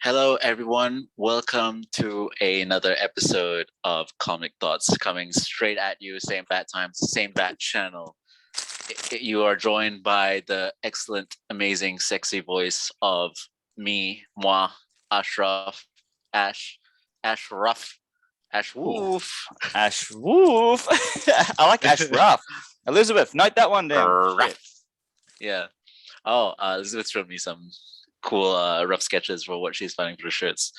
Hello, everyone. Welcome to another episode of Comic Thoughts, coming straight at you, same bat time, same bat channel. You are joined by the excellent, amazing, sexy voice of moi, Ashraf, Ashraf, Ashwoof. Ashwoof. I like Ashraf. Elizabeth, note that one down. Yeah. Elizabeth showed me some cool rough sketches for what she's planning for the shirts.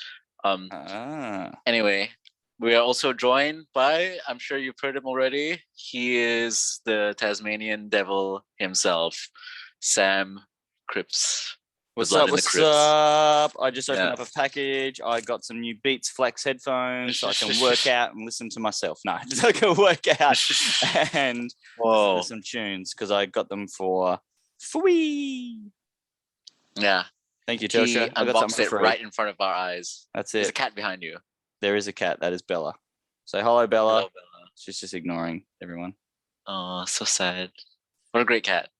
Anyway, we are also joined by, I'm sure you've heard him already, he is the Tasmanian devil himself, Sam Cripps. What's up? I just opened up a package. I got some new Beats Flex headphones so I can work out and listen to myself. No, I can work out and listen to some tunes because I got them for free. Yeah. Thank you, Joshua. I got something for free. Right in front of our eyes. That's it. There's a cat behind you. There is a cat. That is Bella. Say hello, Bella. Hello, Bella. She's just ignoring everyone. Oh, so sad. What a great cat.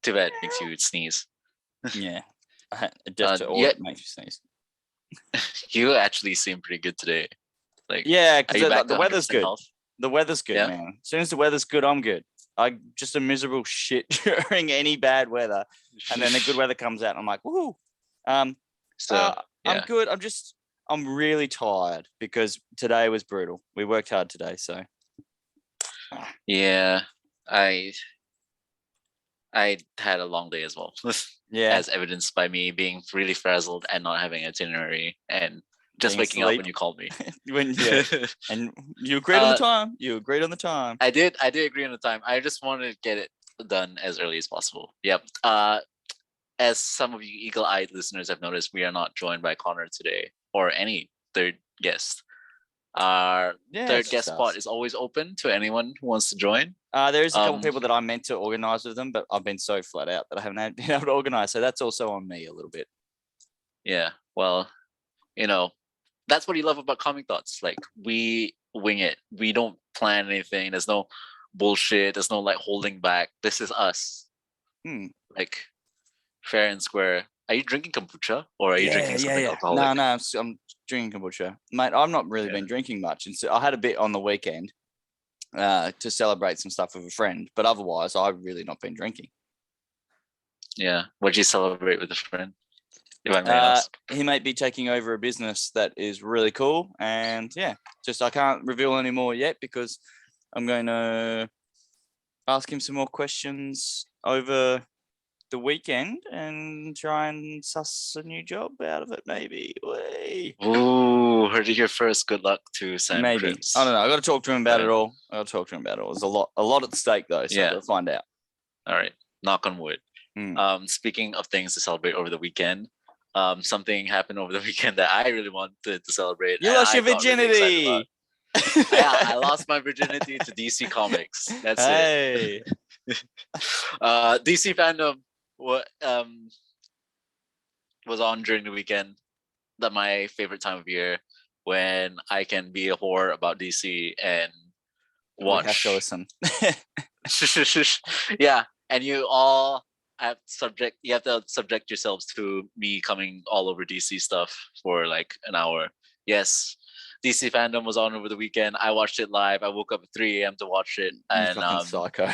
Too bad it makes you sneeze. Yeah. It makes you sneeze. You actually seem pretty good today. Yeah, because the weather's good. Health? The weather's good, man. As soon as the weather's good, I'm good. I'm just a miserable shit during any bad weather. And then the good weather comes out and I'm like, woohoo. I'm good. I'm really tired because today was brutal. We worked hard today, so. Yeah, I had a long day as well. Yeah. As evidenced by me being really frazzled and not having an itinerary and just waking up when you called me. And you agreed on the time. I did agree on the time. I just wanted to get it done as early as possible. Yep. As some of you eagle-eyed listeners have noticed, we are not joined by Connor today or any third guest. Our third guest spot is always open to anyone who wants to join. There's a couple people that I meant to organize with them, but I've been so flat out that I haven't been able to organize. So that's also on me a little bit. Yeah, well, that's what you love about Comic Thoughts. Like, we wing it. We don't plan anything. There's no bullshit. There's no holding back. This is us. Like, fair and square. Are you drinking kombucha or are you drinking something alcoholic? No, I'm drinking kombucha. Mate, I've not really been drinking much. And so I had a bit on the weekend to celebrate some stuff with a friend. But otherwise, I've really not been drinking. Yeah. What'd you celebrate with a friend? If I may ask. He might be taking over a business that is really cool. And I can't reveal any more yet because I'm going to ask him some more questions over the weekend and try and suss a new job out of it, maybe. Ooh, heard it here first. Good luck to Sam. Maybe. Cripps. I don't know. I got to talk to him about it all. There's a lot at stake though, so we'll find out. All right. Knock on wood. Speaking of things to celebrate over the weekend, something happened over the weekend that I really wanted to celebrate. You lost your virginity. Really I lost my virginity to DC Comics. That's it. DC Fandome was on during the weekend. That's my favorite time of year when I can be a whore about DC and watch. We have to listen. Yeah, and you all have to subject yourselves to me coming all over DC stuff for like an hour. Yes, DC Fandome was on over the weekend. I watched it live. I woke up at 3 a.m. to watch it, and psycho.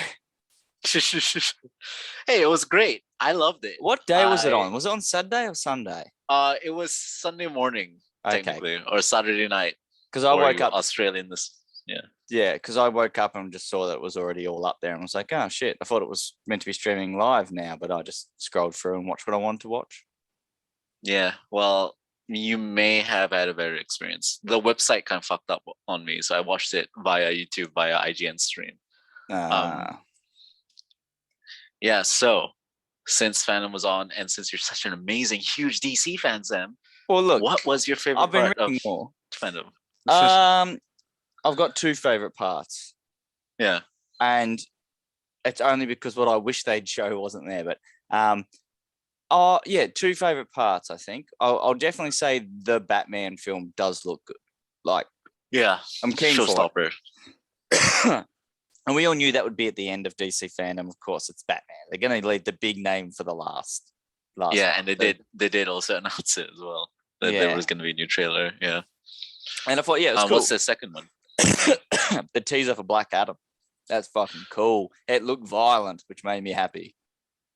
Hey, it was great. I loved it. What day was it on? Was it on Saturday or Sunday? It was Sunday morning, technically, or Saturday night. Because I woke up Australian because I woke up and just saw that it was already all up there and was like, oh shit, I thought it was meant to be streaming live now, but I just scrolled through and watched what I wanted to watch. Yeah, well, you may have had a better experience. The website kind of fucked up on me, so I watched it via YouTube, via IGN stream. Yeah, so since Fandom was on, and since you're such an amazing, huge DC fan, Sam, well, look, what was your favorite part of Fandom? I've got two favorite parts. Yeah, and it's only because what I wish they'd show wasn't there. But two favorite parts. I think I'll definitely say the Batman film does look good. Like, I'm keen for it. And we all knew that would be at the end of DC Fandom. Of course, it's Batman. They're going to leave the big name for the last. Yeah, and they did also announce it as well. that there was going to be a new trailer. Yeah. And I thought, it was cool. What's the second one? The teaser for Black Adam. That's fucking cool. It looked violent, which made me happy.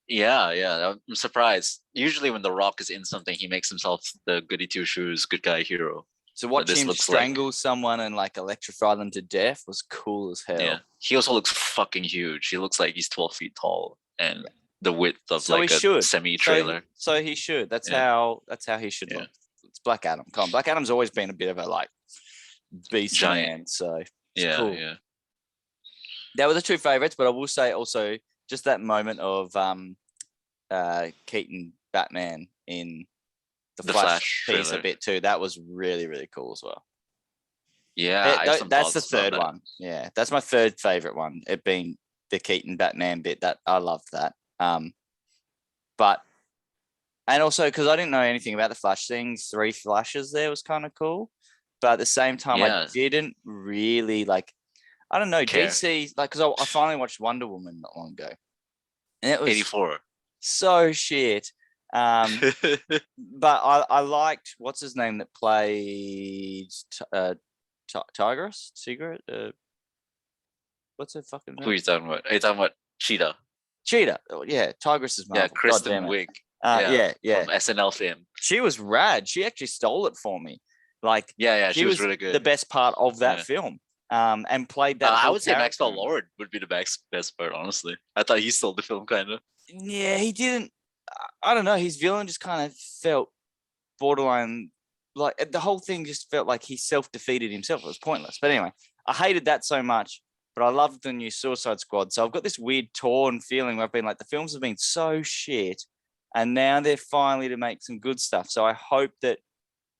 Yeah. I'm surprised. Usually when The Rock is in something, he makes himself the goody two shoes, good guy hero. So watch him strangle someone and like electrify them to death was cool as hell. Yeah. He also looks fucking huge. He looks like he's 12 feet tall and the width of like a semi-trailer. So he should. That's how he should look. It's Black Adam. Come on. Black Adam's always been a bit of a like beast giant man. So it's cool. Yeah. That were the two favorites, but I will say also just that moment of Keaton Batman in the Flash piece a bit too. That was really, really cool as well. Yeah, that's the third one. Yeah, that's my third favorite one. It being the Keaton Batman bit. That I loved that. But and also because I didn't know anything about the Flash thing, 3 flashes there was kind of cool. But at the same time, I didn't really like. I don't know DC like because I finally watched Wonder Woman not long ago, and it was 84. So shit. But I liked what's his name that played Tigress? Secret? What's her fucking name? Who are you talking about? Are you talking about Cheetah? Oh, yeah, Tigress is Marvel. Yeah, Kristen Wiig. Yeah. From SNL fame. She was rad. She actually stole it for me. Like, she was really good. The best part of that film. And played that. I would say Maxwell Lord would be the best part, honestly. I thought he stole the film, kind of. Yeah, he didn't. I don't know. His villain just kind of felt borderline. Like the whole thing just felt like he self-defeated himself. It was pointless. But anyway, I hated that so much. But I loved the new Suicide Squad. So I've got this weird torn feeling where I've been like, the films have been so shit, and now they're finally to make some good stuff. So I hope that,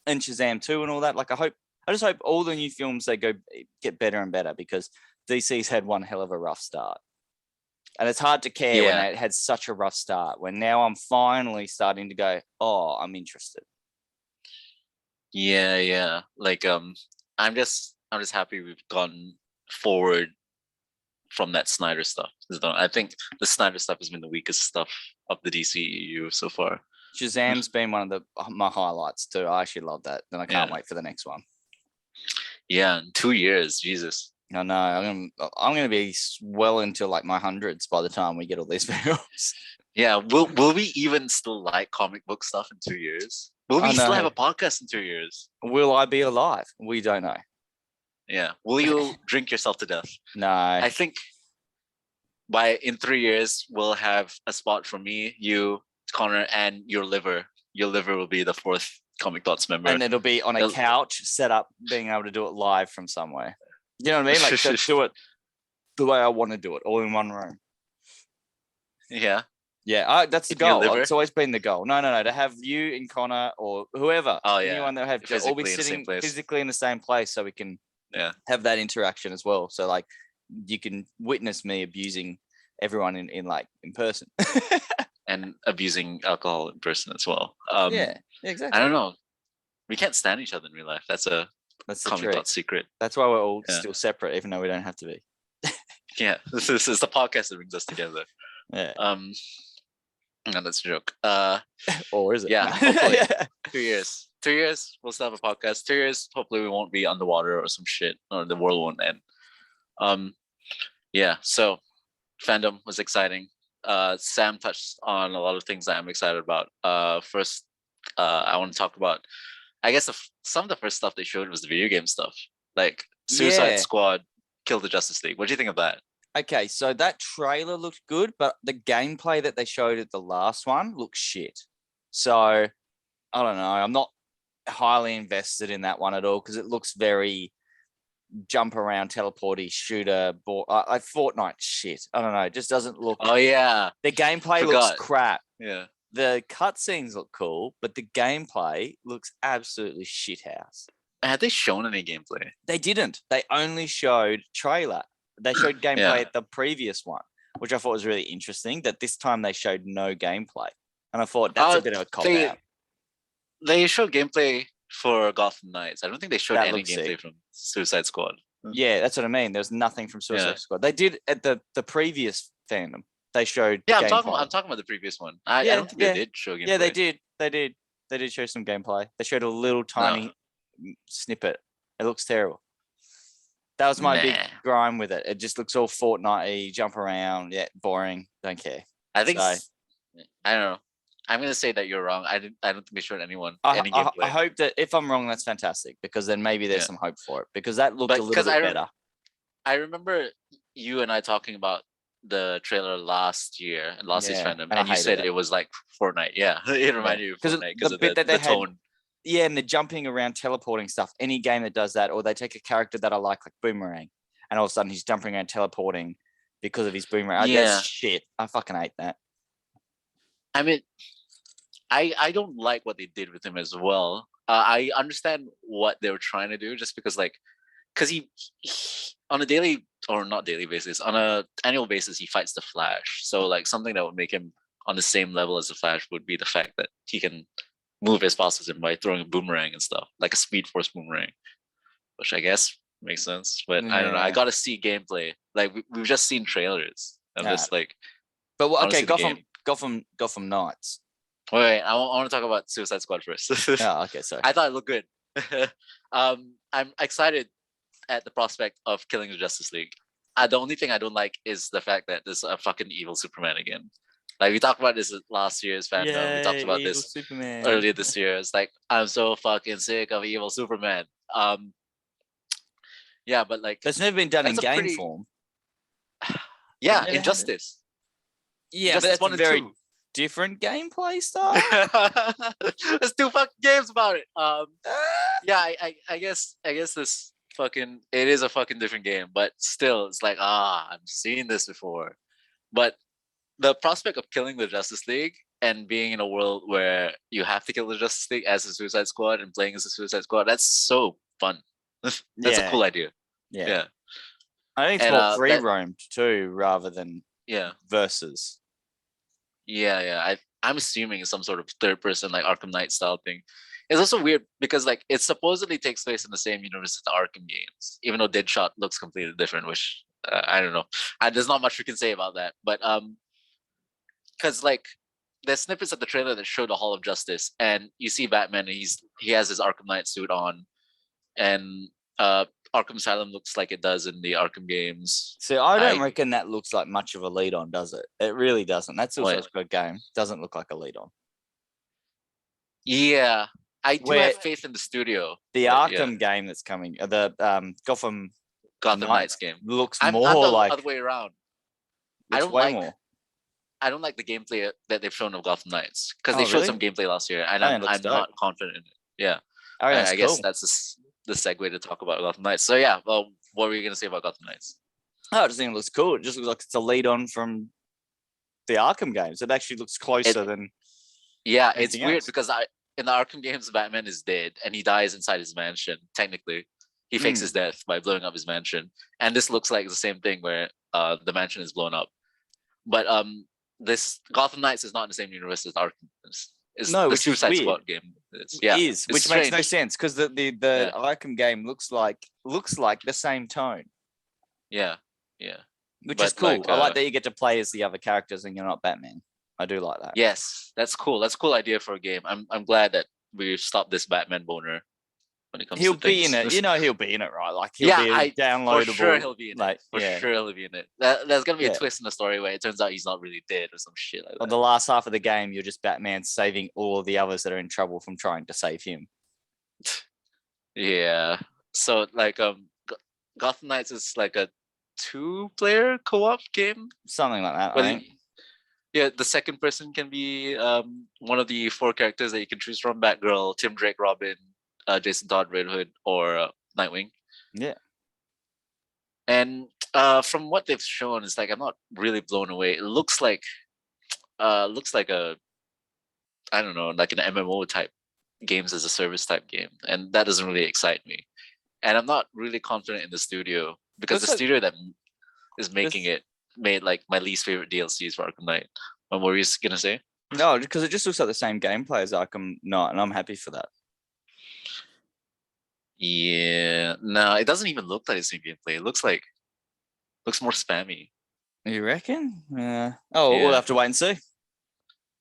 and Shazam 2 and all that. Like I just hope all the new films they get better and better, because DC's had one hell of a rough start. And it's hard to care when it had such a rough start, when now I'm finally starting to go, oh, I'm interested. Yeah. Like, I'm just happy we've gone forward from that Snyder stuff. I think the Snyder stuff has been the weakest stuff of the DCEU so far. Shazam's been one of my highlights too. I actually love that. And I can't wait for the next one. Yeah, in 2 years, Jesus. I know. I'm gonna be well into like my hundreds by the time we get all these films. Yeah, will we even still like comic book stuff in 2 years? Will we still have a podcast in 2 years? Will I be alive? We don't know. Yeah. Will you drink yourself to death? No. I think in 3 years we'll have a spot for me, you, Connor, and your liver. Your liver will be the 4th Comic Thoughts member, and it'll be on a couch set up, being able to do it live from somewhere. You know what I mean? Like, just do it the way I want to do it, all in one room. Yeah. Yeah, that's the goal. It's always been the goal. No. To have you and Connor or whoever, anyone that have all be sitting physically in the same place, so we can have that interaction as well. So like, you can witness me abusing everyone in person. And abusing alcohol in person as well. Yeah, exactly. I don't know. We can't stand each other in real life. That's Comic Thought secret. That's why we're all still separate, even though we don't have to be. Yeah, this is the podcast that brings us together. Yeah. No, that's a joke. Or is it? Yeah, hopefully. 2 years. 2 years, we'll still have a podcast. 2 years, hopefully we won't be underwater or some shit, or the world won't end. Yeah, so Fandom was exciting. Sam touched on a lot of things that I'm excited about. First, I want to talk about, I guess some of the first stuff they showed was the video game stuff, like Suicide Squad, Kill the Justice League. What do you think of that? Okay, so that trailer looked good, but the gameplay that they showed at the last one looked shit. So I don't know. I'm not highly invested in that one at all, because it looks very jump around, teleporty, shooter, like Fortnite shit. I don't know. It just doesn't look. Oh yeah. The gameplay looks crap. Yeah. The cutscenes look cool, but the gameplay looks absolutely shithouse. Had they shown any gameplay? They didn't. They only showed trailer. They showed gameplay at the previous one, which I thought was really interesting. That this time they showed no gameplay, and I thought that's a bit of a cop out. They showed gameplay for Gotham Knights. I don't think they showed any gameplay from Suicide Squad. Yeah, that's what I mean. There's nothing from Suicide Squad. They did at the previous Fandom. They showed. Yeah, I'm talking about the previous one. I don't think they did show gameplay. Yeah, they did. They did show some gameplay. They showed a little tiny snippet. It looks terrible. That was my big grime with it. It just looks all Fortnite-y, jump around. Yeah, boring. Don't care. I think I don't know. I'm gonna say that you're wrong. I don't think they showed any gameplay. I hope that if I'm wrong, that's fantastic, because then maybe there's some hope for it, because that looked a little bit better. I remember you and I talking about the trailer last year's Fandom, and you said it was like Fortnite. Yeah, it reminded you of Fortnite because of the tone. Yeah, and the jumping around, teleporting stuff. Any game that does that, or they take a character that I like Boomerang, and all of a sudden he's jumping around, teleporting because of his boomerang. That's shit. I fucking hate that. I mean, I don't like what they did with him as well. I understand what they were trying to do, just because he on a daily, or not daily basis, on a annual basis, he fights the Flash. So like something that would make him on the same level as the Flash would be the fact that he can move as fast as him by throwing a boomerang and stuff, like a Speed Force boomerang, which I guess makes sense. But I don't know. I gotta see gameplay. Like we've just seen trailers. I'm just like, but okay, Gotham Knights. Wait, I want to talk about Suicide Squad first. Okay, sorry. I thought it looked good. I'm excited at the prospect of killing the Justice League. The only thing I don't like is the fact that there's a fucking evil Superman again. Like we talked about this last year's Fandom. We talked about this earlier this year. It's like, I'm so fucking sick of evil Superman. Yeah, but like that's never been done in game form. Yeah, Injustice. Yeah, but that's a very different gameplay style. There's 2 fucking games about it. Yeah, I guess this fucking, it is a fucking different game, but still, it's like, I've seen this before. But the prospect of killing the Justice League and being in a world where you have to kill the Justice League as a Suicide Squad and playing as a Suicide Squad, that's so fun. That's a cool idea. Yeah. I think it's more free roamed too, rather than versus. Yeah. I'm assuming it's some sort of third person, like Arkham Knight style thing. It's also weird because like it supposedly takes place in the same universe as the Arkham games, even though Deadshot looks completely different, which I don't know. There's not much we can say about that, but because like there's snippets of the trailer that show the Hall of Justice, and you see Batman, and he has his Arkham Knight suit on, and Arkham Asylum looks like it does in the Arkham games. See, I don't reckon that looks like much of a lead on, does it? It really doesn't. That's also a good game. Doesn't look like a lead on. Yeah, I do have faith in the studio. The Arkham game that's coming, the Gotham Knights game looks I'm more the like other way around. I don't like the gameplay that they've shown of Gotham Knights, because they showed some gameplay last year, and I'm not confident in it. Yeah, I guess that's the segue to talk about Gotham Knights. So yeah, well, what were you gonna say about Gotham Knights? I just think it looks cool. It just looks like it's a lead on from the Arkham games. It actually looks closer than. Yeah, it's weird because in the Arkham games, Batman is dead and he dies inside his mansion. Technically, he fakes his death by blowing up his mansion, and this looks like the same thing where the mansion is blown up. But this Gotham Knights is not in the same universe as Arkham. It's the Suicide Squad game. Which makes no sense because the Arkham game looks like the same tone. Yeah. Which is cool. I like that you get to play as the other characters and you're not Batman. I do like that. Yes, that's cool. That's a cool idea for a game. I'm glad that we've stopped this Batman boner when it comes he'll to things. Be in it. You know he'll be in it, right? Like he'll be downloadable. For sure he'll be in it. For sure he'll be in it. There's gonna be a twist in the story where it turns out he's not really dead or some shit like that. On the last half of the game, you're just Batman saving all of the others that are in trouble from trying to save him. Yeah. So like Gotham Knights is like a 2-player co-op game, something like that. I think. Yeah, the second person can be one of the 4 characters that you can choose from: Batgirl, Tim Drake, Robin, Jason Todd, Red Hood, or Nightwing. Yeah. And from what they've shown, it's like I'm not really blown away. It looks like a, I don't know, like an MMO type games as a service type game, and that doesn't really excite me. And I'm not really confident in the studio because the studio that is making it made like my least favorite DLCs for Arkham Knight. What were you gonna say? No, because it just looks like the same gameplay as Arkham Knight, and I'm happy for that. Yeah, no, it doesn't even look like the same gameplay. It looks more spammy. You reckon? We'll have to wait and see.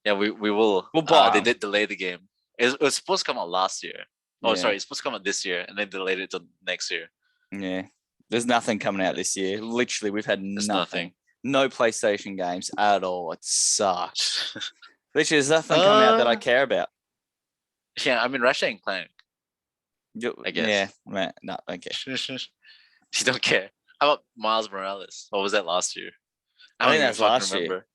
Yeah, we will. We'll buy. They did delay the game. It was supposed to come out last year. Oh, sorry, it's supposed to come out this year, and then delayed it to next year. Yeah, there's nothing coming out this year. Literally, we've had nothing. No PlayStation games at all. It sucks. Literally, there's nothing coming out that I care about. Yeah, I mean, Ratchet and Clank. I guess. Yeah, man, no, I don't care. You don't care. How about Miles Morales? What was that last year? I think that's last year.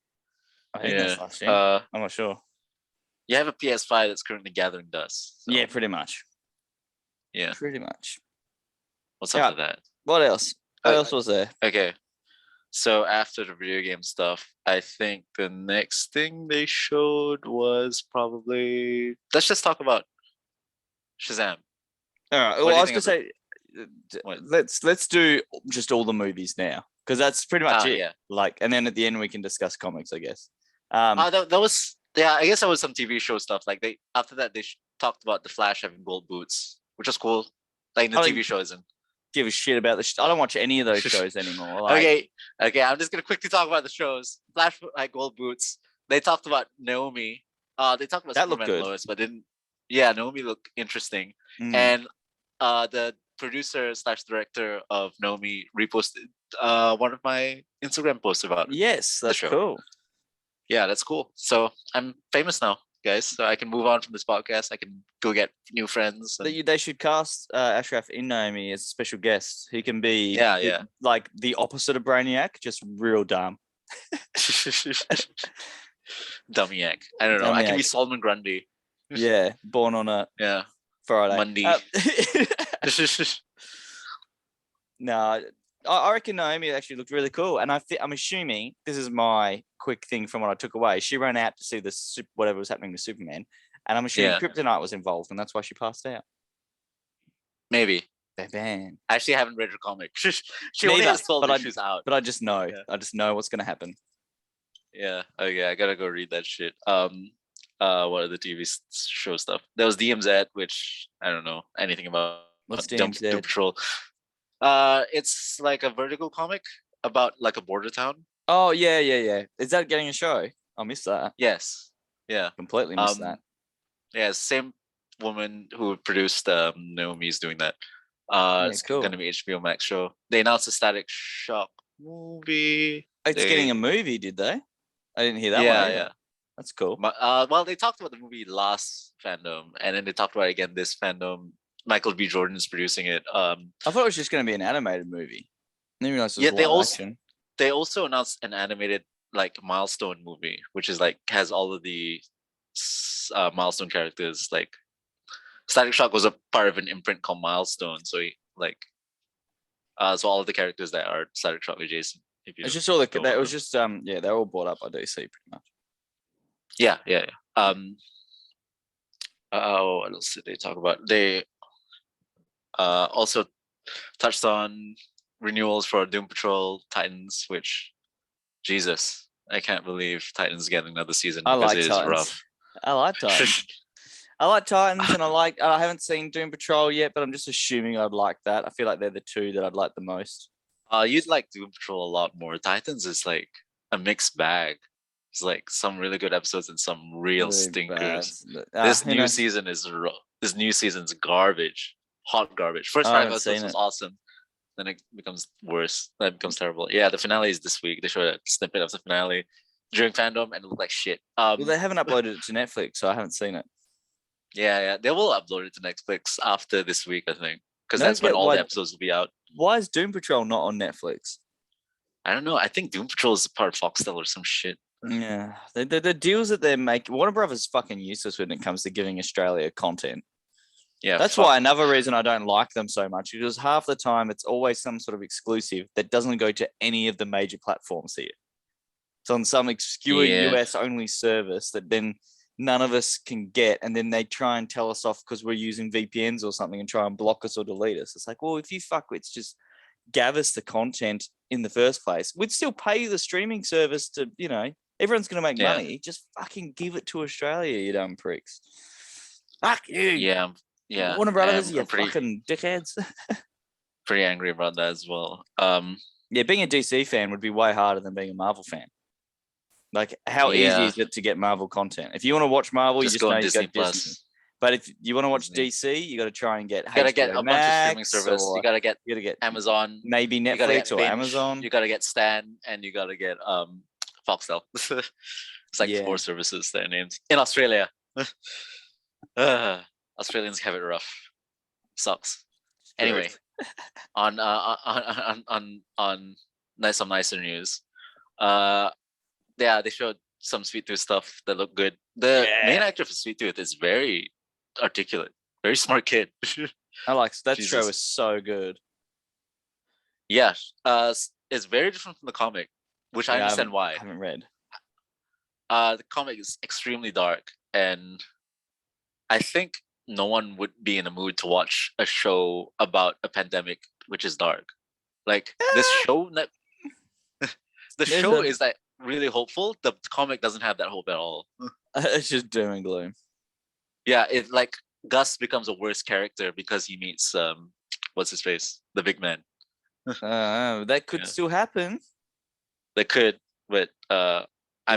I think that's last year. I'm not sure. You have a PS5 that's currently gathering dust. So. Yeah, pretty much. Yeah. Pretty much. What's up with that? What else? What else was there? Okay. So after the video game stuff, I think the next thing they showed was probably... Let's just talk about Shazam. All right. Well, I was going to say, let's do just all the movies now. Because that's pretty much it. Yeah. Like, and then at the end we can discuss comics, I guess. That was... Yeah, I guess that was some TV show stuff. Like after that, they talked about the Flash having gold boots, which was cool. Like the TV show isn't. Give a shit about I don't watch any of those shows anymore. Like, okay. I'm just gonna quickly talk about the shows. Flash had gold boots. They talked about Naomi. They talked about that Superman looked good. Lois, but didn't. Yeah, Naomi looked interesting. And the producer / director of Naomi reposted one of my Instagram posts about it. Yes, that's cool. Yeah, that's cool. So I'm famous now, guys. So I can move on from this podcast. I can go get new friends. They should cast Ashraf in Naomi as a special guest. He can be like the opposite of Brainiac, just real dumb. Dummyac. I don't know. I can be Solomon Grundy. Yeah, born on a Friday. Monday. No, I reckon Naomi actually looked really cool, and I'm assuming this is my quick thing from what I took away. She ran out to see whatever was happening with Superman, and I'm assuming Kryptonite was involved, and that's why she passed out. Maybe. Bam. I actually haven't read her comic. She only has 12 issues out. But I just know. Yeah. I just know what's gonna happen. Yeah. Okay. I gotta go read that shit. What are the TV show stuff? There was DMZ, which I don't know anything about. What's DMZ? Doom Patrol. It's like a Vertigo comic about like a border town. Oh yeah. Is that getting a show? I missed that. Yes. Yeah. Completely missed that. Yeah, same woman who produced Naomi's doing that. It's cool. Gonna be HBO Max show. They announced a Static Shock movie. It's getting a movie, did they? I didn't hear that one. Yeah. That's cool. Well, they talked about the movie last Fandome, and then they talked about it again this Fandome. Michael B. Jordan is producing it. I thought it was just going to be an animated movie. I didn't realize it was action. They also announced an animated like Milestone movie, which is like has all of the Milestone characters. Like Static Shock was a part of an imprint called Milestone, so so all of the characters that are Static Shock adjacent. It's just all it was just they're all brought up by DC pretty much. Yeah. What else did they talk about? They also touched on renewals for Doom Patrol Titans, which Jesus, I can't believe Titans getting another season because it is rough. I like Titans. I like Titans, and I haven't seen Doom Patrol yet, but I'm just assuming I'd like that. I feel like they're the two that I'd like the most. You'd like Doom Patrol a lot more. Titans is like a mixed bag. It's like some really good episodes and some real stinkers. This new season's garbage. Hot garbage. First 5 episodes was awesome. Then it becomes worse. Then it becomes terrible. Yeah, the finale is this week. They showed a snippet of the finale during Fandome and it looked like shit. Well, they haven't uploaded it to Netflix, so I haven't seen it. Yeah. They will upload it to Netflix after this week, I think. Because that's when all the episodes will be out. Why is Doom Patrol not on Netflix? I don't know. I think Doom Patrol is a part of Foxtel or some shit. Yeah. The deals that they're making, Warner Brothers is fucking useless when it comes to giving Australia content. Yeah, that's why another reason I don't like them so much, because half the time it's always some sort of exclusive that doesn't go to any of the major platforms here. It's on some obscure US only service that then none of us can get, and then they try and tell us off because we're using VPNs or something and try and block us or delete us. It's like, well, if you fuckwits just gave us the content in the first place, we'd still pay the streaming service to, everyone's going to make money. Just fucking give it to Australia, you dumb pricks. Fuck you. Yeah. Warner Brothers, you fucking dickheads. Pretty angry about that as well. Being a DC fan would be way harder than being a Marvel fan. Like, how easy is it to get Marvel content? If you want to watch Marvel, you just know you go to Disney. But if you want to watch DC, you got to try and get. You gotta get a bunch of streaming service. You gotta get Amazon, maybe Netflix or Binge, Amazon. You gotta get Stan, and you gotta get Foxtel. It's like 4 services that are named in Australia. Australians have it rough. Sucks. Anyway, on some nicer news. They showed some Sweet Tooth stuff that looked good. The main actor for Sweet Tooth is very articulate, very smart kid. I like that show is so good. Yeah, it's very different from the comic, which I understand why. I haven't read. The comic is extremely dark, and I think no one would be in the mood to watch a show about a pandemic which is dark. Like this show, the show is like really hopeful. The comic doesn't have that hope at all. It's just doom and gloom. Yeah, it like Gus becomes a worse character because he meets what's his face, the big man. That could still happen. That could, but I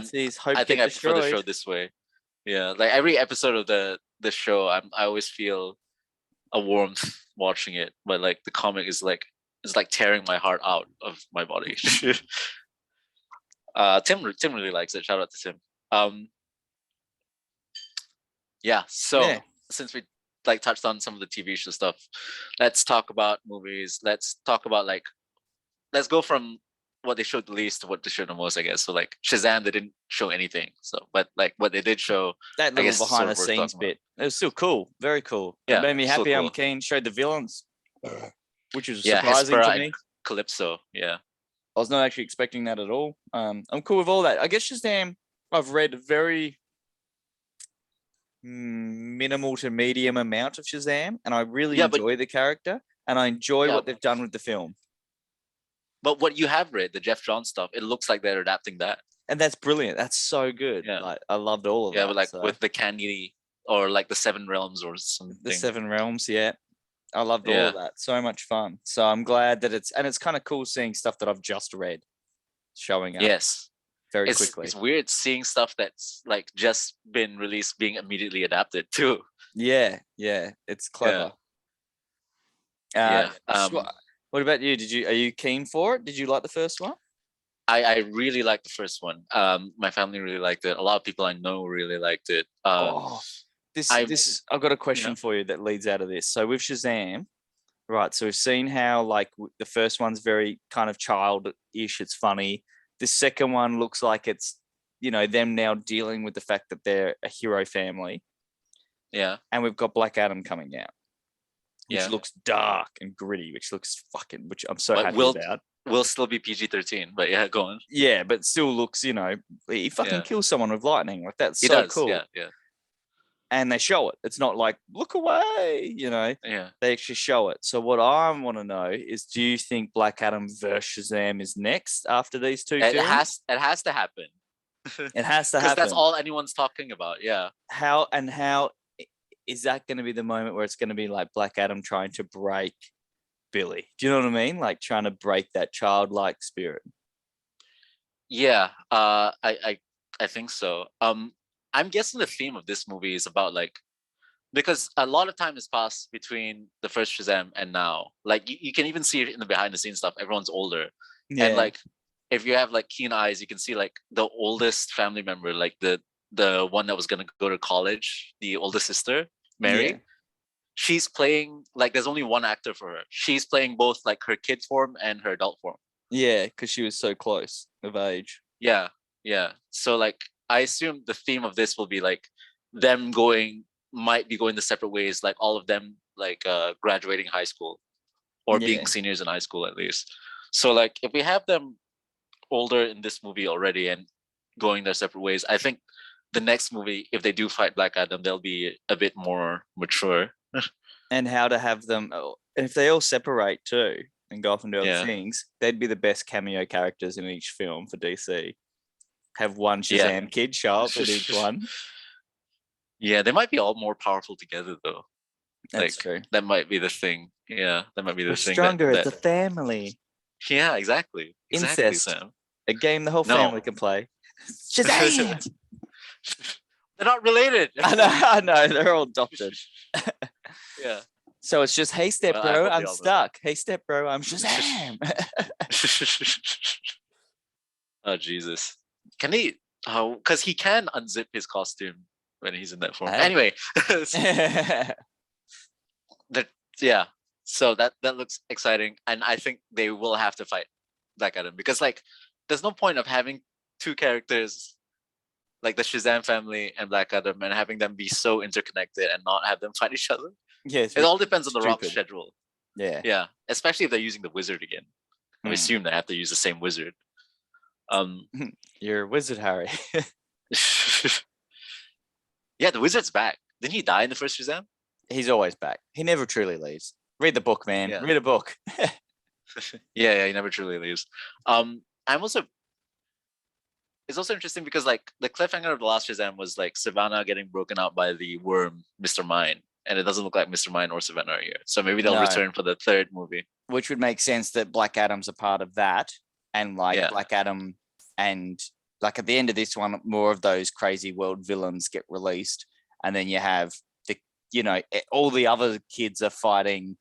think I prefer the show this way. Yeah, like every episode of the show, I always feel a warmth watching it, but like the comic is like tearing my heart out of my body. Tim really likes it. Shout out to Tim. Since we like touched on some of the TV show stuff, let's talk about movies. Let's talk about let's go from what they showed the least to what they showed the most, I guess. So like Shazam, they didn't show anything. So, but like what they did show, that little behind the scenes bit, it was still cool, very cool. Yeah, it made me happy. Cool. I'm keen. Showed the villains, which was surprising to me. Calypso, yeah. I was not actually expecting that at all. I'm cool with all that. I guess Shazam, I've read very minimal to medium amount of Shazam, and I really enjoy the character, and I enjoy what they've done with the film. But what you have read, the Jeff Johns stuff, it looks like they're adapting that. And that's brilliant. That's so good. Yeah. Like, I loved all of that. Yeah, but with the candy or like the 7 Realms or something. The 7 Realms, yeah. I loved all of that. So much fun. So I'm glad that it's kind of cool seeing stuff that I've just read showing up. Yes. Very quickly. It's weird seeing stuff that's like just been released being immediately adapted too. Yeah. It's clever. What about you? Are you keen for it? Did you like the first one? I really liked the first one. My family really liked it. A lot of people I know really liked it. I've got a question for you that leads out of this. So with Shazam, right? So we've seen how like the first one's very kind of childish. It's funny. The second one looks like it's them now dealing with the fact that they're a hero family. Yeah. And we've got Black Adam coming out. Which looks dark and gritty, which I'm so happy about. Will still be PG-13, but yeah, go on. Yeah, but still looks, he fucking kills someone with lightning. Like that's cool. Yeah. And they show it. It's not like, look away, Yeah. They actually show it. So what I want to know is, do you think Black Adam versus Shazam is next after these two films? It has to happen. It has to happen. Because that's all anyone's talking about, yeah. How is that going to be the moment where it's going to be like Black Adam trying to break Billy? Do you know what I mean? Like trying to break that childlike spirit. Yeah, I think so. I'm guessing the theme of this movie is about because a lot of time has passed between the first Shazam and now. Like you can even see it in the behind the scenes stuff. Everyone's older, and like if you have like keen eyes, you can see like the oldest family member, like the one that was gonna go to college, the oldest sister. Mary, she's playing there's only one actor for her. She's playing both like her kid form and her adult form. Yeah, because she was so close of age. Yeah. So like I assume the theme of this will be like them might be going the separate ways, like all of them like graduating high school or being seniors in high school at least. So like if we have them older in this movie already and going their separate ways, I think the next movie, if they do fight Black Adam, they'll be a bit more mature. And how to have them, if they all separate too and go off and do other things, they'd be the best cameo characters in each film for DC. Have one Shazam kid show up in each one. Yeah, they might be all more powerful together though. That's true. That might be the thing. Yeah, that might be the thing. Stronger as a family. Yeah, exactly. Incest. Sam. A game the whole family can play. Shazam! They're not related. I know. They're all adopted. Yeah. So it's just, hey, step bro, I'm stuck. Hey, step bro, I'm Shazam. Oh, Jesus. Can he? Oh, because he can unzip his costume when he's in that form. Anyway. Yeah. So that looks exciting. And I think they will have to fight Black Adam because, like, there's no point of having two characters like the Shazam family and Black Adam and having them be so interconnected and not have them fight each other. Yeah, it all depends on the Rock's schedule. Yeah, especially if they're using the wizard again. I assume they have to use the same wizard. You're a wizard, Harry. Yeah, the wizard's back. Didn't he die in the first Shazam? He's always back. He never truly leaves. Read the book, man. Yeah. Read a book. Yeah, he never truly leaves. It's also interesting because, like, the cliffhanger of the last Shazam was like Savannah getting broken out by the worm, Mr. Mind, and it doesn't look like Mr. Mind or Savannah are here. So maybe they'll return for the third movie. Which would make sense that Black Adam's a part of that, and Black Adam and like at the end of this one, more of those crazy world villains get released, and then you have all the other kids are fighting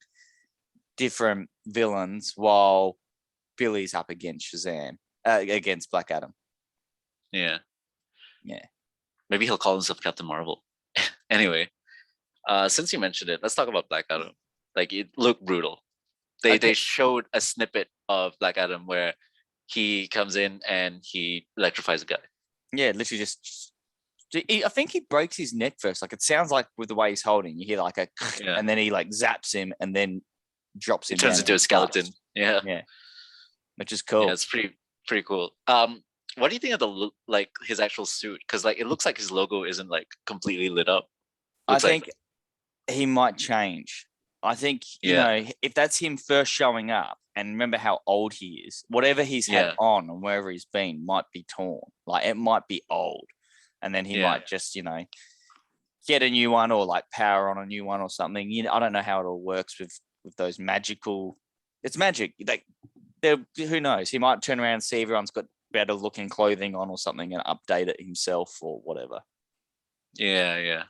different villains while Billy's up against Shazam, against Black Adam. Yeah. Maybe he'll call himself Captain Marvel. Anyway, since you mentioned it, let's talk about Black Adam. Like, it looked brutal. They showed a snippet of Black Adam where he comes in and he electrifies a guy. Yeah, literally just. I think he breaks his neck first. Like, it sounds like with the way he's holding, you hear like a, and then he like zaps him and then drops him. It turns into a skeleton. Yeah, which is cool. Yeah, it's pretty cool. What do you think of the his actual suit? Because like it looks like his logo isn't like completely lit up. I think he might change. I think you know, if that's him first showing up, and remember how old he is, whatever he's had on and wherever he's been might be torn. Like, it might be old, and then he might just get a new one or like power on a new one or something. I don't know how it all works with those magical. It's magic. Like, who knows? He might turn around and see everyone's got better looking clothing on or something and update it himself or whatever. Yeah.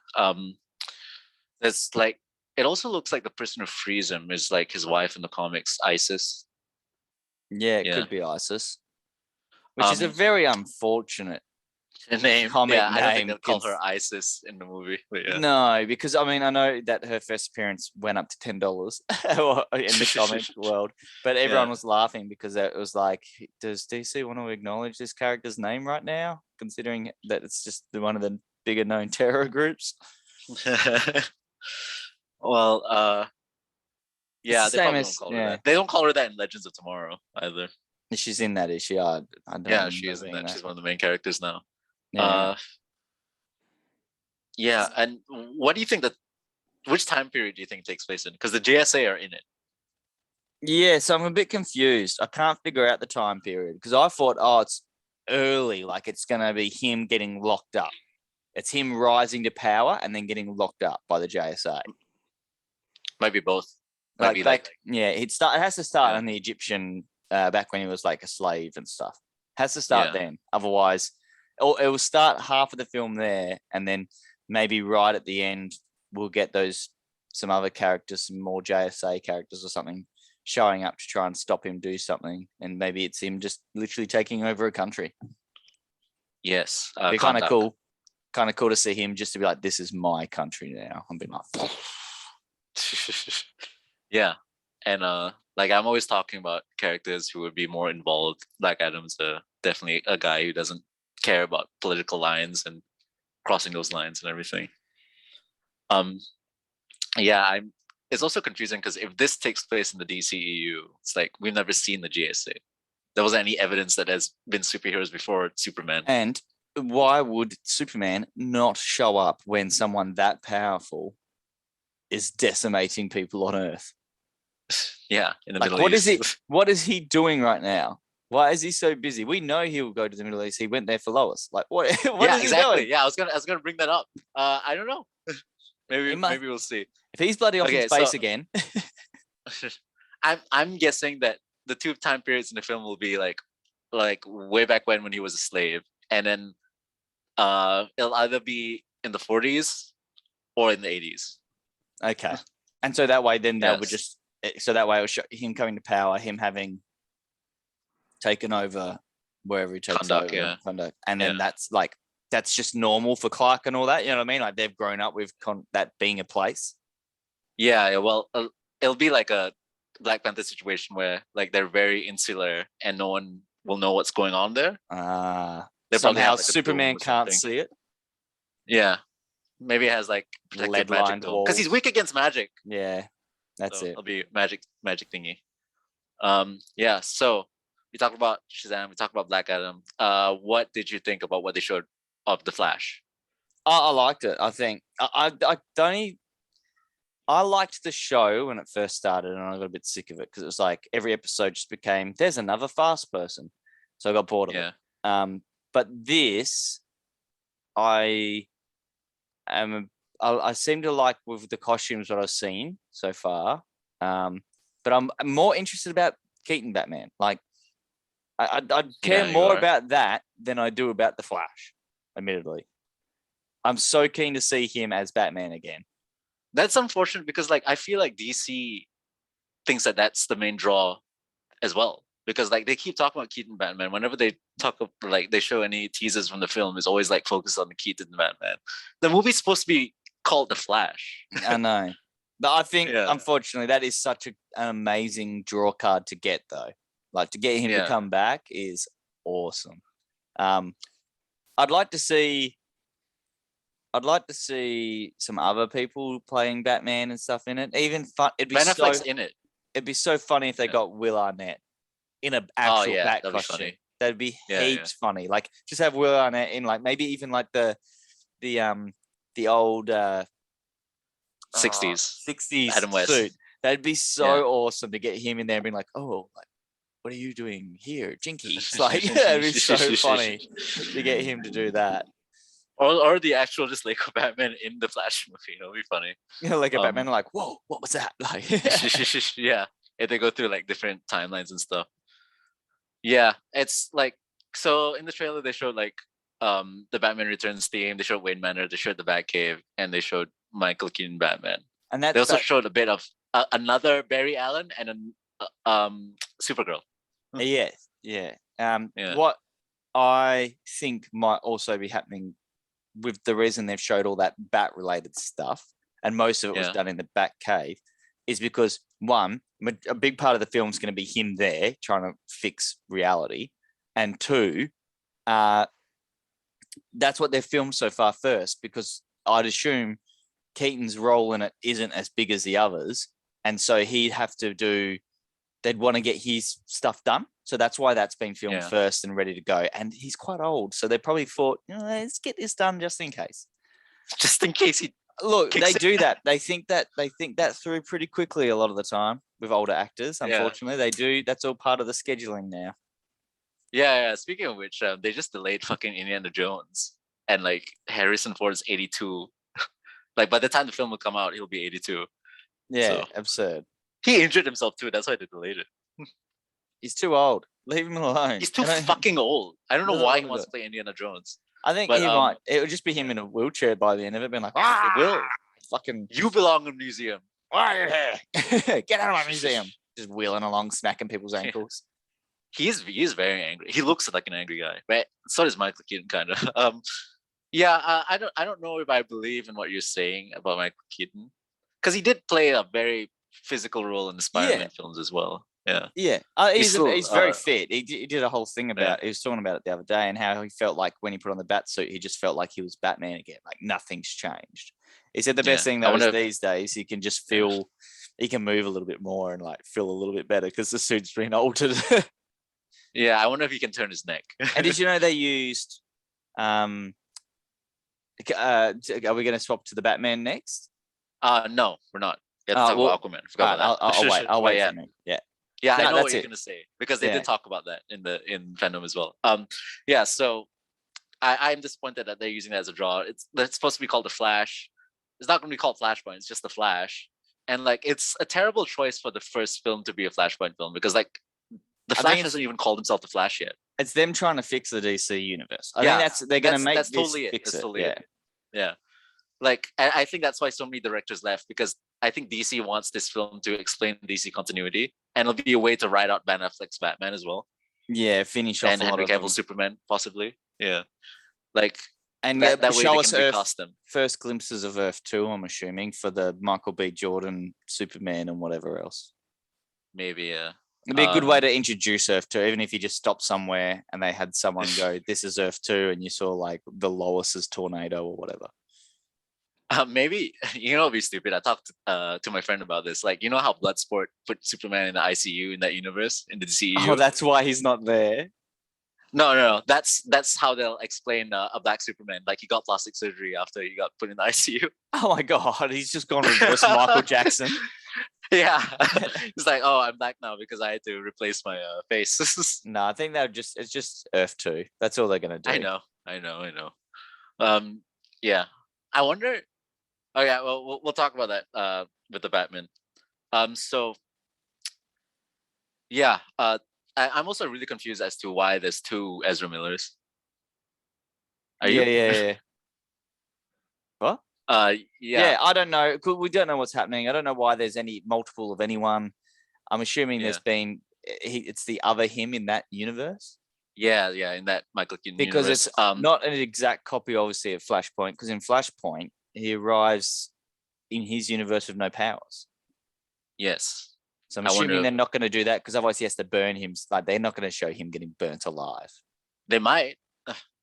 There's like, it also looks like the person who frees him is like his wife in the comics, Isis. Yeah, it could be Isis, which is a very unfortunate name. Comic I don't think name. they'll call her Isis in the movie. But No, because I mean, I know that her first appearance went up to $10 in the comic world, but everyone was laughing because it was like, does DC want to acknowledge this character's name right now, considering that it's just one of the bigger known terror groups? Well, yeah, they probably don't call her that. They don't call her that in Legends of Tomorrow either. She's in that, is she? I don't know. She is in that. She's one of the main characters now. Yeah. And what do you think which time period do you think it takes place in? Because the JSA are in it. Yeah, so I'm a bit confused. I can't figure out the time period because I thought, it's early, like it's going to be him getting locked up. It's him rising to power and then getting locked up by the JSA. Might be both. It has to start in the Egyptian, back when he was like a slave and stuff. Has to start then. Otherwise, it will start half of the film there, and then maybe right at the end we'll get some other characters, some more JSA characters or something showing up to try and stop him do something, and maybe it's him just literally taking over a country. Yes, be kind of cool. Kind of cool to see him just to be like, this is my country now. I'm being like, yeah, and like I'm always talking about characters who would be more involved. Black Adam's definitely a guy who doesn't care about political lines and crossing those lines and everything. It's also confusing because if this takes place in the DCEU, it's like we've never seen the GSA. There wasn't any evidence that there's been superheroes before Superman. And why would Superman not show up when someone that powerful is decimating people on Earth? Yeah, in the Middle East. What is he doing right now? Why is he so busy? We know he will go to the Middle East. He went there for Lois. Like, what is he doing? Yeah, I was gonna bring that up. I don't know. Maybe we'll see. If he's bloody off in space again. I'm guessing that the two time periods in the film will be like way back when he was a slave, and then it'll either be in the 40s or in the 80s. Okay. And so that way, then they Yes. would just, so that way it will show him coming to power, him having taken over wherever he takes Kahndaq, over. yeah. Kahndaq. And then that's just normal for Clark and all that. You know what I mean? Like they've grown up with that being a place. Yeah. Well, it'll be like a Black Panther situation where like they're very insular and no one will know what's going on there. Somehow like Superman can't see it. Yeah. Maybe it has like protective magic because he's weak against magic. Yeah. That's so it. It'll be magic thingy. Yeah. So we talked about Shazam. We talked about Black Adam. What did you think about what they showed of the Flash? I liked it. I think I liked the show when it first started, and I got a bit sick of it because it was like every episode just became there's another fast person, so I got bored of it. But this, I seem to like with the costumes that I've seen so far. But I'm more interested about Keaton Batman. Like, I'd care more about that than I do about the Flash. Admittedly, I'm so keen to see him as Batman again. That's unfortunate because, like, I feel like DC thinks that that's the main draw as well. Because, like, they keep talking about Keaton Batman. Whenever they talk, like, they show any teasers from the film, it's always like focused on the Keaton Batman. The movie's supposed to be called The Flash. I know, but I think unfortunately that is such an amazing draw card to get, though. Like to get him to come back is awesome. I'd like to see some other people playing Batman and stuff in it. Even fun. It'd be Ben Affleck's in it. It'd be so funny if they got Will Arnett in an actual Bat costume. That'd be heaps funny. Like just have Will Arnett in like maybe even like the old 60s Adam West suit. That'd be so awesome to get him in there and be like, oh, like what are you doing here, Jinky? Like that'd be so funny to get him to do that. Or the actual just Lego Batman in the Flash movie. It'll be funny. Yeah, Lego Batman like, whoa, what was that? Like yeah. If they go through like different timelines and stuff. Yeah. It's like so in the trailer they showed like the Batman Returns theme, they showed Wayne Manor, they showed the Batcave, and they showed Michael Keaton Batman. And they also showed a bit of another Barry Allen and Supergirl. Yes. Yeah. What I think might also be happening with the reason they've showed all that bat related stuff, and most of it was done in the Batcave, is because one, a big part of the film is going to be him there trying to fix reality, and two, that's what they've filmed so far first, because I'd assume Keaton's role in it isn't as big as the others, and so they'd want to get his stuff done. So that's why that's been filmed first and ready to go. And he's quite old. So they probably thought, let's get this done just in case. Just in case he they do that. They think that through pretty quickly a lot of the time with older actors. Unfortunately, they do. That's all part of the scheduling now. Yeah. Speaking of which, they just delayed fucking Indiana Jones, and like Harrison Ford's 82. Like by the time the film will come out, he'll be 82. Yeah, so absurd. He injured himself too. That's why they delayed it. He's too old. Leave him alone. He's too fucking old. I don't know why he wants to play Indiana Jones. I think he might. It would just be him in a wheelchair by the end of it, being like, it will. Fucking. You belong in a museum. Why are you here? Get out of my museum. Just wheeling along, smacking people's ankles. He's very angry. He looks like an angry guy. But so does Michael Keaton, kind of. I don't know if I believe in what you're saying about Michael Keaton, because he did play a very physical role in the Spider-Man films as well. Yeah. He's very fit. He did a whole thing about. He was talking about it the other day, and how he felt like when he put on the bat suit, he just felt like he was Batman again. Like nothing's changed. He said the best thing though is these days he can just feel, he can move a little bit more and like feel a little bit better because the suit's been altered. Yeah, I wonder if he can turn his neck. And did you know they used? Are we going to swap to the Batman next? No, we're not. You have to talk about Aquaman. I forgot about that. I'll wait. Yeah, I know what you're gonna say because they did talk about that in Fandome as well. So I'm disappointed that they're using that as a draw. It's supposed to be called the Flash. It's not gonna be called Flashpoint. It's just the Flash, and like it's a terrible choice for the first film to be a Flashpoint film because like the Flash hasn't even called himself the Flash yet. It's them trying to fix the DC universe. I think they're gonna make that's this totally fix it. it. Yeah. Like, I think that's why so many directors left, because I think DC wants this film to explain DC continuity, and it'll be a way to ride out Ben Affleck's Batman as well. Yeah, finish off and Henry Cavill's Superman, possibly. Yeah, like, and that way show they us can recast them. First glimpses of Earth 2, I'm assuming, for the Michael B. Jordan Superman and whatever else. Maybe, yeah. It'd be a good way to introduce Earth 2, even if you just stopped somewhere and they had someone go, "This is Earth 2," and you saw like the Lois's tornado or whatever. Maybe, it'd be stupid. I talked to my friend about this. Like, how Bloodsport put Superman in the ICU in that universe, in the DCEU? Oh, that's why he's not there. No. That's how they'll explain a black Superman. Like, he got plastic surgery after he got put in the ICU. Oh my God, he's just gone reverse Michael Jackson. Yeah, it's like, oh, I'm black now because I had to replace my face. No, I think it's just Earth 2. That's all they're gonna do. I know. Yeah, I wonder. Oh yeah, well, we'll talk about that with the Batman. So yeah, I'm also really confused as to why there's 2 Ezra Millers. Yeah. What? Yeah, I don't know. We don't know what's happening. I don't know why there's any multiple of anyone. I'm assuming there's been. It's the other him in that universe. Yeah, in that Michael Keaton because universe. It's not an exact copy, obviously, of Flashpoint. Because in Flashpoint, he arrives in his universe with no powers. Yes. So I'm assuming they're not going to do that, because otherwise he has to burn him. Like, they're not going to show him getting burnt alive. They might,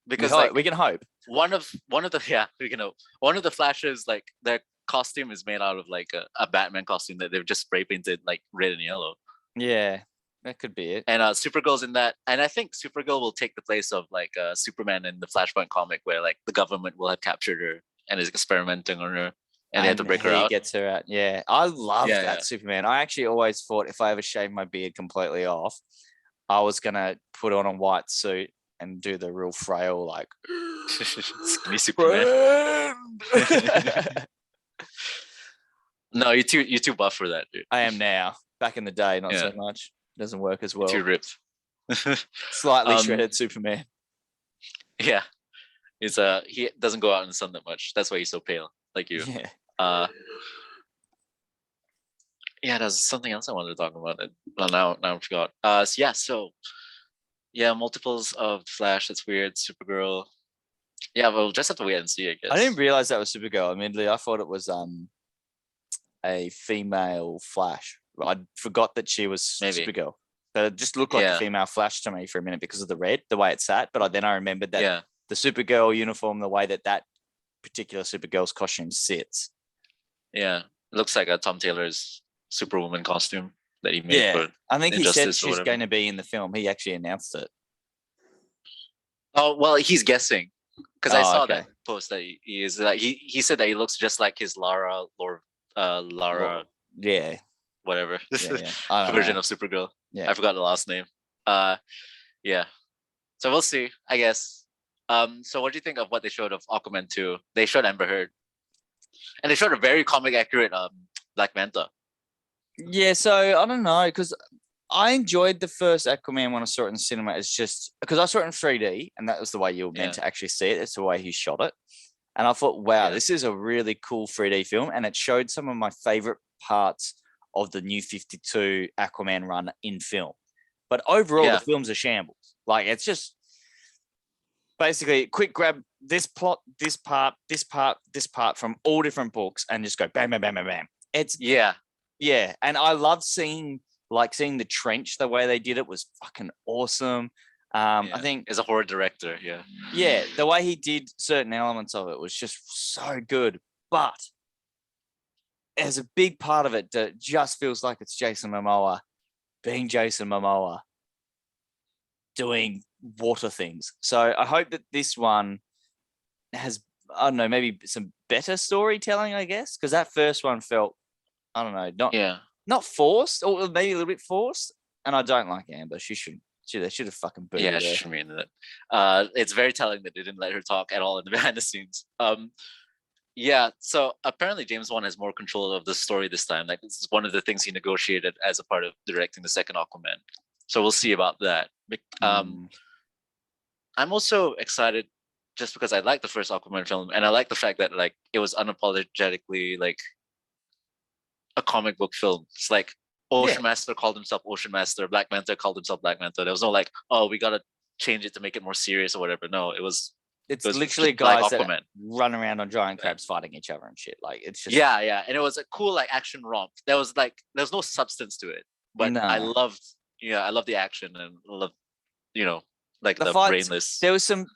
because we can hope. One of the Flashes, like, their costume is made out of like a Batman costume that they've just spray painted like red and yellow. Yeah, that could be it. And Supergirl's in that, and I think Supergirl will take the place of like Superman in the Flashpoint comic, where like the government will have captured her and is experimenting on her, and they have to break her out. He gets her out. Yeah, I love that Superman. I actually always thought if I ever shaved my beard completely off, I was gonna put on a white suit and do the real frail, like, skinny Superman. No, you're too buff for that, dude. I am now. Back in the day, not so much. Doesn't work as well. Too ripped. Slightly shredded Superman. Yeah, it's he doesn't go out in the sun that much. That's why he's so pale, like you. Yeah. Yeah, there's something else I wanted to talk about. Well, now I forgot. So multiples of Flash. That's weird. Supergirl. Yeah, we'll just have to wait and see, I guess. I didn't realize that was Supergirl. Admittedly, I thought it was a female Flash. I forgot that she was Supergirl. But it just looked like a female Flash to me for a minute because of the red, the way it sat. But then I remembered that the Supergirl uniform, the way that particular Supergirl's costume sits. Yeah, it looks like a Tom Taylor's Superwoman costume that he made. Yeah, I think he said she's going to be in the film. He actually announced it. Oh, well, he's guessing, because I saw that post that he is like he said that he looks just like his Lara, yeah, whatever version of Supergirl. Yeah, I forgot the last name. Yeah. So we'll see, I guess. So what do you think of what they showed of Aquaman 2? They showed Amber Heard, and they showed a very comic accurate Black Manta. Yeah, so I don't know, because I enjoyed the first Aquaman when I saw it in cinema. It's just because I saw it in 3D, and that was the way you were meant to actually see it. It's the way he shot it. And I thought, wow, this is a really cool 3D film. And it showed some of my favorite parts of the New 52 Aquaman run in film. But overall, the film's a shambles. Like, it's just basically quick grab this plot, this part, this part, this part from all different books and just go bam, bam, bam, bam, bam. It's yeah. And I love seeing the trench, the way they did it was fucking awesome. I think as a horror director, the way he did certain elements of it was just so good. But there's a big part of it that just feels like it's Jason Momoa being Jason Momoa doing water things. So I hope that this one has, I don't know, maybe some better storytelling, I guess, because that first one felt, I don't know, not forced, or maybe a little bit forced. And I don't like Amber. They should have fucking booted her. She should be in it. It's very telling that they didn't let her talk at all in the behind the scenes. So apparently James Wan has more control of the story this time. Like, this is one of the things he negotiated as a part of directing the second Aquaman. So we'll see about that. I'm also excited just because I like the first Aquaman film, and I like the fact that like it was unapologetically like a comic book film. It's like Ocean Master called himself Ocean Master, Black Manta called himself Black Manta. There was no like, oh, we gotta change it to make it more serious or whatever. No, it was literally guys like that run around on giant crabs fighting each other and shit. Like it's just yeah, and it was a cool like action romp. There was no substance to it, but I loved the action and loved like the fights, brainless. There was some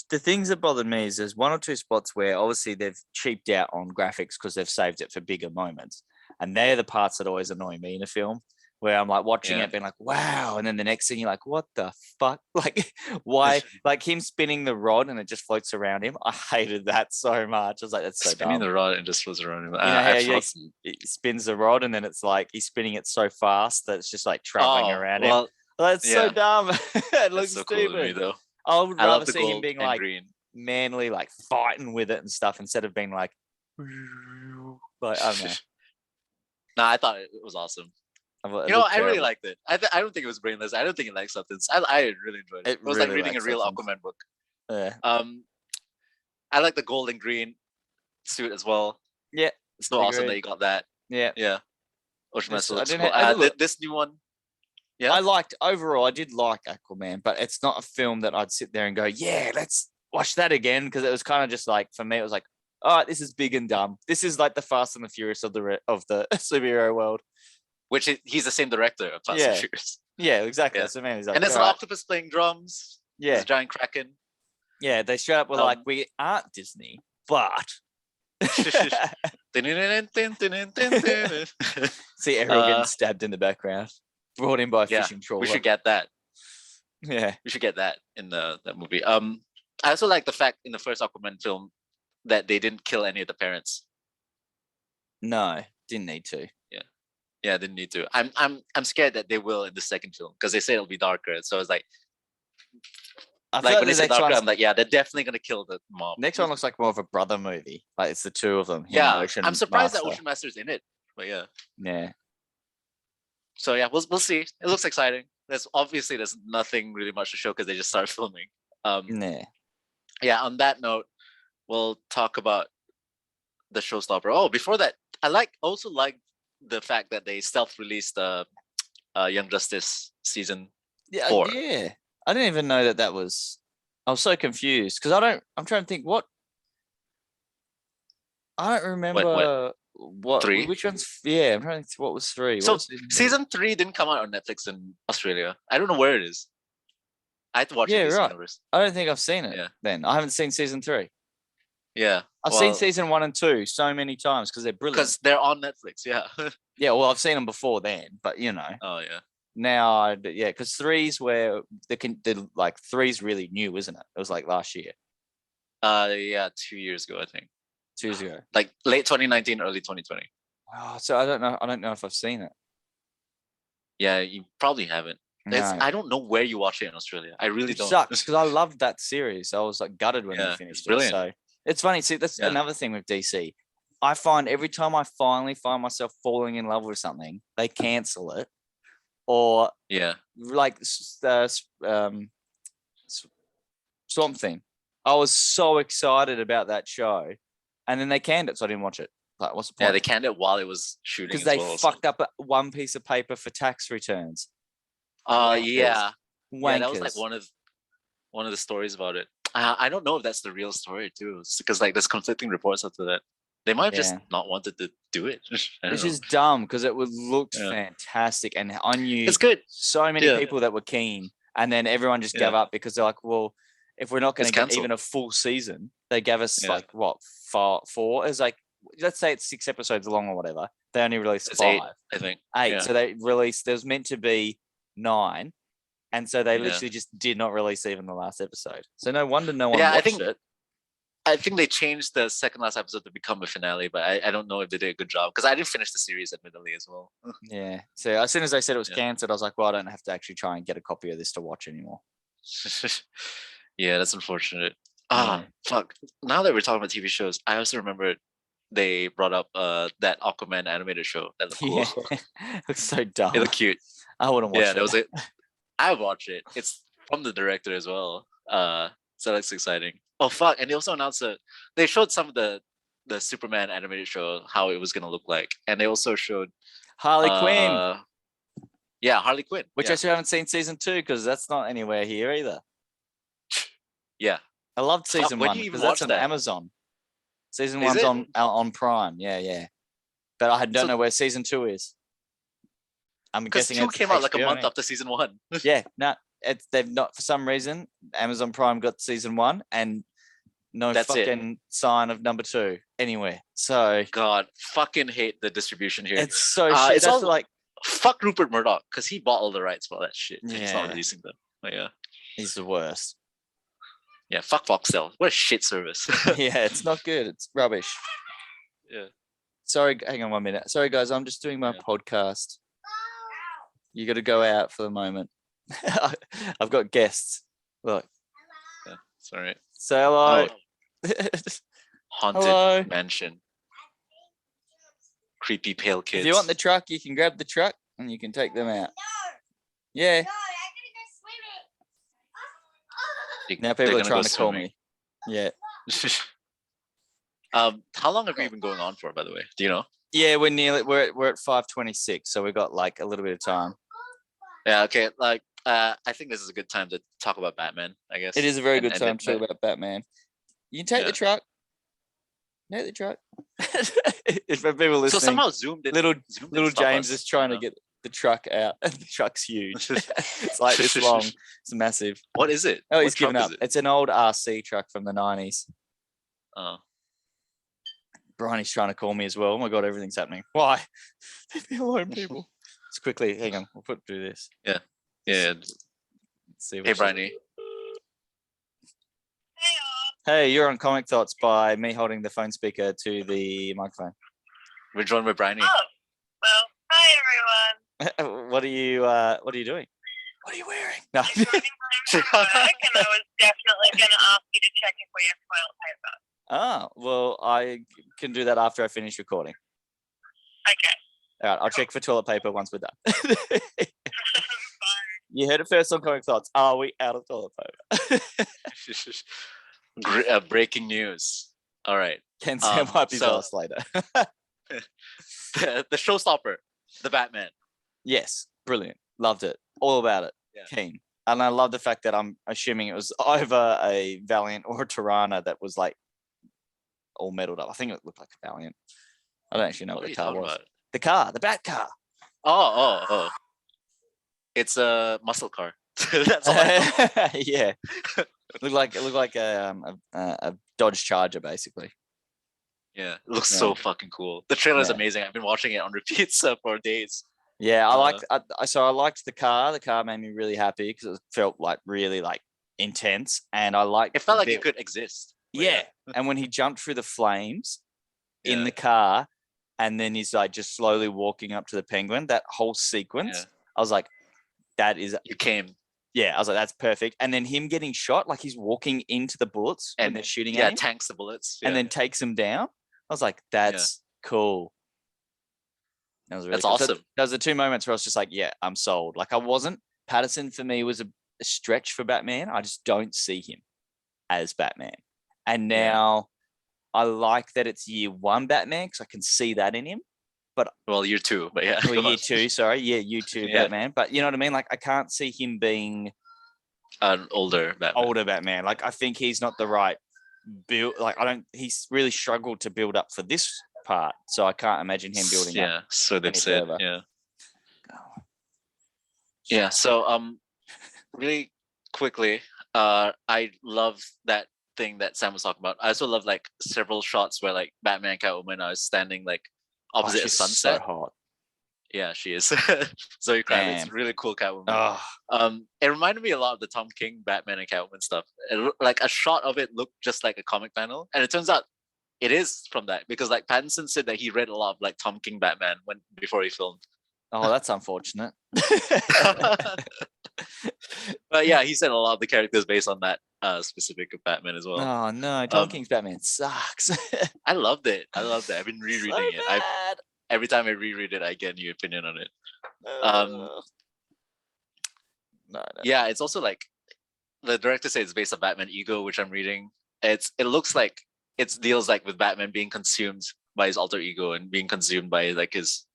the things that bothered me is there's one or two spots where obviously they've cheaped out on graphics because they've saved it for bigger moments. And they're the parts that always annoy me in a film where I'm like watching it being like, wow. And then the next thing you're like, what the fuck? Like why? Like him spinning the rod and it just floats around him. I hated that so much. I was like, that's so spinning dumb. the rod and just floats around him. You know how he spins the rod and then it's like he's spinning it so fast that it's just like traveling around him. That's so dumb. It looks so stupid. Cool to me, though. I would rather see him being like green. Manly, like fighting with it and stuff instead of being like I don't know. No, I thought it was awesome. I really liked it. I don't think it was brainless. I don't think it lacked substance. I really enjoyed it. It was really like reading a real Aquaman book. Yeah. I like the gold and green suit as well. Yeah. It's so awesome that you got that. Yeah. Yeah. Ocean Master looks cool. This new one. Yeah. I did like Aquaman, but it's not a film that I'd sit there and go, yeah, let's watch that again. Because it was kind of just like, for me, it was like, all right, this is big and dumb. This is like the Fast and the Furious of the superhero world. Which he's the same director of Fast and Furious. Yeah, exactly. Yeah. That's what I mean. Like, and there's an octopus playing drums. Yeah. There's a giant kraken. Yeah, they straight up were like, we aren't Disney, but... See everyone getting stabbed in the background. Brought in by a fishing trawler. We should get that. Yeah. We should get that in that movie. I also like the fact in the first Aquaman film that they didn't kill any of the parents. No, didn't need to. Yeah, didn't need to. I'm scared that they will in the second film because they say it'll be darker. So it's like when they say darker, I'm like, yeah, they're definitely gonna kill the mom. Next one looks like more of a brother movie. Like it's the two of them. Yeah, I'm surprised that Ocean Master's in it. But yeah. Yeah. So yeah, we'll see. It looks exciting. There's nothing really much to show because they just started filming. Yeah. On that note, we'll talk about the showstopper. Oh, before that, I also like the fact that they self-released Young Justice season 4. Yeah, I didn't even know that was. I was so confused because I'm trying to think what. I don't remember what 3. Which one's? Yeah, I'm trying to think what was 3. So season 3 didn't come out on Netflix in Australia. I don't know where it is. I had to watch it. Yeah, right. Universe. I don't think I've seen it. Yeah. Then I haven't seen season 3. Yeah, I've seen season 1 and 2 so many times because they're brilliant. Because they're on Netflix. Yeah. Yeah, well, I've seen them before then, but you know. Oh yeah. Now, yeah, because 3's where like 3's really new, isn't it? It was like last year. Yeah, 2 years ago, I think. 2 years ago. Like late 2019, early 2020. Oh, so I don't know if I've seen it. Yeah, you probably haven't. No. I don't know where you watch it in Australia. I really don't. Sucks because I loved that series. I was like gutted when they finished it. So it's funny. See, that's another thing with DC. I find every time I finally find myself falling in love with something, they cancel it, or like Swamp Thing. I was so excited about that show, and then they canned it, so I didn't watch it. Like, what's the point? Yeah, they canned it while it was shooting because they fucked up one piece of paper for tax returns. Yeah, that was like one of the stories about it. I don't know if that's the real story too, because like there's conflicting reports after that. They might have just not wanted to do it. Which is dumb because it looked fantastic, and I knew it's good. So many people that were keen, and then everyone just gave up because they're like, well, if we're not going to get even a full season, they gave us like what 4? It's like, let's say it's 6 episodes long or whatever. They only released 5. 8, I think 8. Yeah. So they released. There was meant to be 9. And so they literally just did not release even the last episode. So no wonder no one watched it. I think they changed the second last episode to become a finale, but I don't know if they did a good job because I didn't finish the series admittedly as well. Yeah. So as soon as they said it was cancelled, I was like, well, I don't have to actually try and get a copy of this to watch anymore. Yeah, that's unfortunate. Fuck. Now that we're talking about TV shows, I also remember they brought up that Aquaman animated show. That looked cool. Yeah. Looks so dumb. It looked cute. I wouldn't watch it. Yeah, that was it. I watched it. It's from the director as well. So that's exciting. Oh fuck! And they also announced they showed some of the Superman animated show how it was gonna look like, and they also showed Harley Quinn. Yeah, Harley Quinn. Which I still haven't seen season 2 because that's not anywhere here either. Yeah. I loved season 1 because that's on Amazon. Season 1's on Prime. Yeah. But I don't know where season 2 is. I'm guessing 2 came out like a month after season 1. Yeah, no, they've not, for some reason, Amazon Prime got season 1 and that's fucking sign of number 2 anywhere. So God, fucking hate the distribution here. It's so shit. It's all like fuck Rupert Murdoch because he bought all the rights for all that shit. Yeah. He's not releasing them. But yeah, he's the worst. Yeah, fuck Foxtel. What a shit service. Yeah, it's not good. It's rubbish. Yeah. Sorry, hang on 1 minute. Sorry, guys, I'm just doing my podcast. You got to go out for the moment. I've got guests. Look. Yeah, sorry. Say hello. Oh. Haunted mansion. Creepy pale kids. If you want the truck, you can grab the truck and you can take them out. Yeah. Now people are trying to call me. Yeah. How long have we been going on for, by the way? Do you know? Yeah, we're at 5:26, so we've got like a little bit of time. Yeah, okay. Like I think this is a good time to talk about Batman, I guess. It is a very good time to talk about Batman. You can take the truck. Take the truck. If people listening, so somehow zoomed in. Little James is trying to get the truck out, and the truck's huge. It's like this long. It's massive. What is it? Oh, he's given up. It's an old RC truck from the 90s. Oh. Bryony's trying to call me as well. Oh my god, everything's happening. Why? Leave me alone, people. Let's quickly, hang on. We'll put through this. Yeah. Yeah. See hey, Bryony. Hey, you're on Comic Thoughts by me holding the phone speaker to the microphone. We're joined with Bryony. Oh, well, hi everyone. What are you doing? What are you wearing? No. I'm driving home from work, and I was definitely going to ask you to check if we have toilet paper. Ah, well, I can do that after I finish recording. Okay. All right, I'll check for toilet paper once we're done. You heard it first on Comic Thoughts. Are we out of toilet paper? Breaking news. All right. Can Sam wipe his ass later? The showstopper, the Batman. Yes, brilliant. Loved it. All about it. Yeah. Keen. And I love the fact that I'm assuming it was either a Valiant or a Tirana that was like all metaled up. I think it looked like a Valiant. I don't actually know what the car was. The car, the Bat car. Oh. It's a muscle car. That's all I know. Yeah. It looked like a Dodge Charger, basically. Yeah, it looks so fucking cool. The trailer is amazing. I've been watching it on repeats for days. Yeah, I liked the car. The car made me really happy because it felt like really like intense, and I liked. It felt like it could exist. Yeah, and when he jumped through the flames in the car, and then he's like just slowly walking up to the Penguin. That whole sequence, I was like, "That is." You came. Yeah, I was like, "That's perfect." And then him getting shot, like he's walking into the bullets and they're shooting at him. Yeah, tanks the bullets, and then takes them down. I was like, "That's cool." That was really cool. Awesome. So there was the 2 moments where I was just like, "Yeah, I'm sold." Like I wasn't. Patterson for me was a stretch for Batman. I just don't see him as Batman. And now I like that it's year 1 Batman because I can see that in him. But year 2, but yeah. Well, year 2, sorry. Yeah, year 2 Batman. But you know what I mean? Like I can't see him being an older Batman. Like I think he's not the right build. Like he's really struggled to build up for this part. So I can't imagine him building up. Yeah, so they've said. Further. Yeah. Yeah. So really quickly, I love that thing that Sam was talking about. I also love like several shots where like Batman and Catwoman are standing like opposite a sunset. So hot. Yeah, she is. Zoe Kravitz, really cool Catwoman. Oh. It reminded me a lot of the Tom King Batman and Catwoman stuff. Like a shot of it looked just like a comic panel, and it turns out it is from that because like Pattinson said that he read a lot of like Tom King Batman before he filmed. Oh, that's unfortunate. But yeah, he said a lot of the characters based on that specific Batman as well. Oh no, Tom King's Batman sucks. I loved it. I've been rereading it. Every time I reread it, I get a new opinion on it. No. Yeah, it's also like the director said it's based on Batman Ego, which I'm reading. It looks like it deals like with Batman being consumed by his alter ego and being consumed by like his.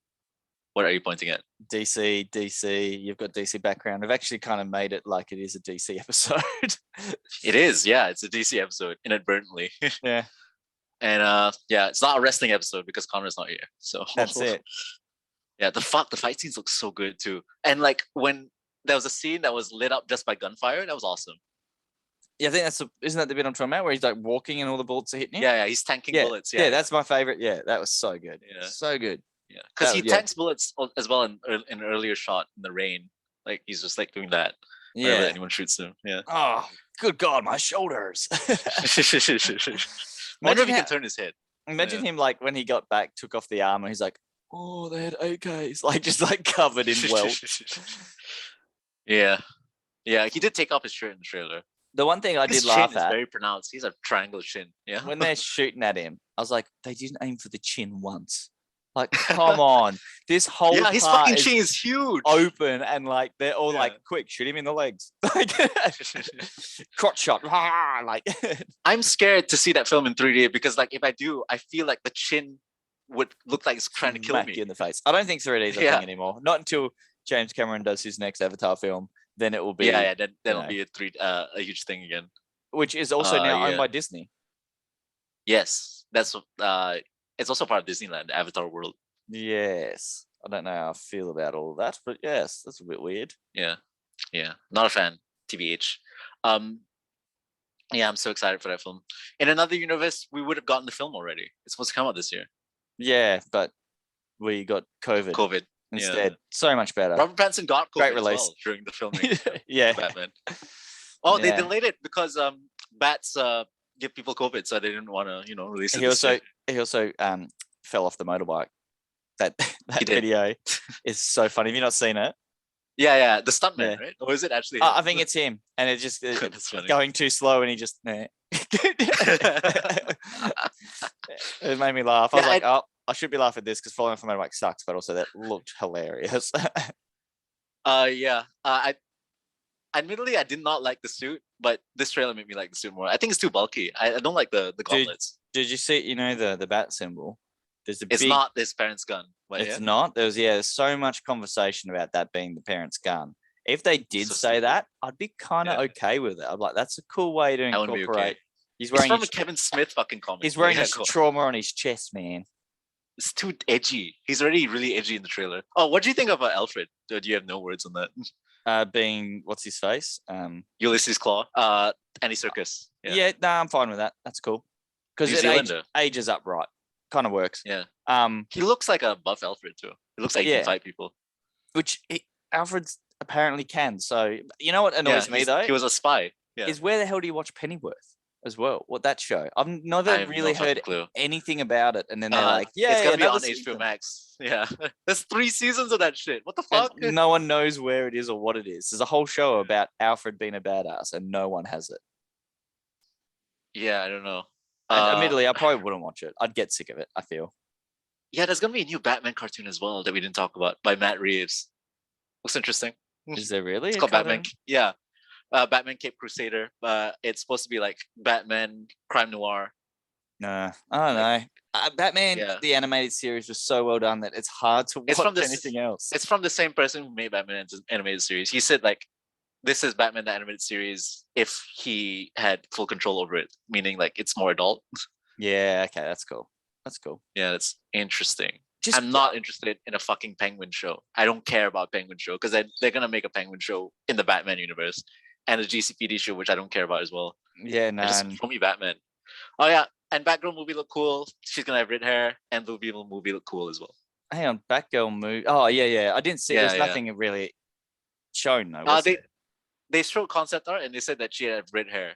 What are you pointing at? DC. You've got DC background. I've actually kind of made it like it is a DC episode. It is, yeah. It's a DC episode inadvertently. Yeah. And it's not a wrestling episode because Connor's not here. So that's it. Yeah, the fight scenes look so good too. And like when there was a scene that was lit up just by gunfire, that was awesome. Yeah, I think isn't that the bit I'm talking about where he's like walking and all the bullets are hitting him? Yeah, he's tanking bullets. Yeah, that's my favorite. Yeah, that was so good. Yeah. So good. Yeah, because he tanks bullets as well in an earlier shot in the rain. Like he's just like doing that. Yeah, whenever anyone shoots him. Yeah. Oh, good God, my shoulders. Wonder if he can turn his head. Imagine him like when he got back, took off the armor. He's like, oh, they had AKs, like just like covered in welt. Yeah, he did take off his shirt in the trailer. The one thing I his did laugh chin at, is very pronounced. He's a triangle chin. Yeah. When they're shooting at him, I was like, they didn't aim for the chin once. Like, come on. This whole his fucking chin is huge. Open and like they're all like, quick, shoot him in the legs. Like crotch shot. Like I'm scared to see that film in 3D because like if I do, I feel like the chin would look like it's trying to kill me in the face. I don't think 3D is a thing anymore. Not until James Cameron does his next Avatar film. Then it will be then it'll be a huge thing again. Which is also now owned by Disney. Yes. That's it's also part of Disneyland, the Avatar world. Yes. I don't know how I feel about all of that, but yes, that's a bit weird. Yeah. Not a fan, TBH. I'm so excited for that film. In another universe, we would have gotten the film already. It's supposed to come out this year. Yeah, but we got COVID instead. So much better. Robert Pattinson got COVID Great release. as well during the filming. Yeah. Batman. Oh, they delayed it because bats give people COVID, so they didn't want to, release it. He also fell off the motorbike. That video is so funny. Have you not seen it? Yeah, the stuntman, right? Or is it actually? I think it's him, and it's just going too slow, and he just. It made me laugh. I was like, I should be laughing at this because falling off a motorbike sucks, but also that looked hilarious. Admittedly, I did not like the suit, but this trailer made me like the suit more. I think it's too bulky. I don't like the gauntlets. Did you see? The bat symbol? It's not this parent's gun. It's not. There's so much conversation about that being the parent's gun. If they did say that, I'd be kind of okay with it. I'd like, that's a cool way to incorporate. Okay. He's wearing from a Kevin Smith fucking comic. He's wearing his trauma on his chest, man. It's too edgy. He's already really edgy in the trailer. Oh, what do you think of Alfred? Do you have no words on that? Being what's his face? Ulysses Claw. Andy Serkis. Yeah, I'm fine with that. That's cool. Because it ages up right. Kind of works. Yeah. He looks like a buff Alfred too. He looks like he can fight people. Which Alfred's apparently can. So you know what annoys me though? He was a spy. Yeah. Is where the hell do you watch Pennyworth as well? What that show? I've never really heard anything about it. And then they're like, it's gonna be on HBO Max. Yeah. There's 3 seasons of that shit. What the fuck? And no one knows where it is or what it is. There's a whole show about Alfred being a badass and no one has it. Yeah, I don't know. Admittedly, I probably wouldn't watch it. I'd get sick of it, I feel. Yeah, there's going to be a new Batman cartoon as well that we didn't talk about by Matt Reeves. Looks interesting. Is there really? It's called Batman. Yeah. Batman Cape Crusader. It's supposed to be like Batman crime noir. Nah, I don't know. Batman, the animated series was so well done that it's hard to watch anything else. It's from the same person who made Batman animated series. He said like, this is Batman the animated series if he had full control over it, meaning like it's more adult. Yeah, okay, that's cool. Yeah, that's interesting. I'm not interested in a fucking Penguin show. I don't care about Penguin show because they're gonna make a Penguin show in the Batman universe and a GCPD show, which I don't care about as well. Yeah, no. Just show me Batman. Oh yeah, and Batgirl movie look cool. She's gonna have red hair, and Blue Beetle movie look cool as well. Hang on, Batgirl movie. Oh yeah. I didn't see. There's nothing really shown though. They showed concept art and they said that she had red hair.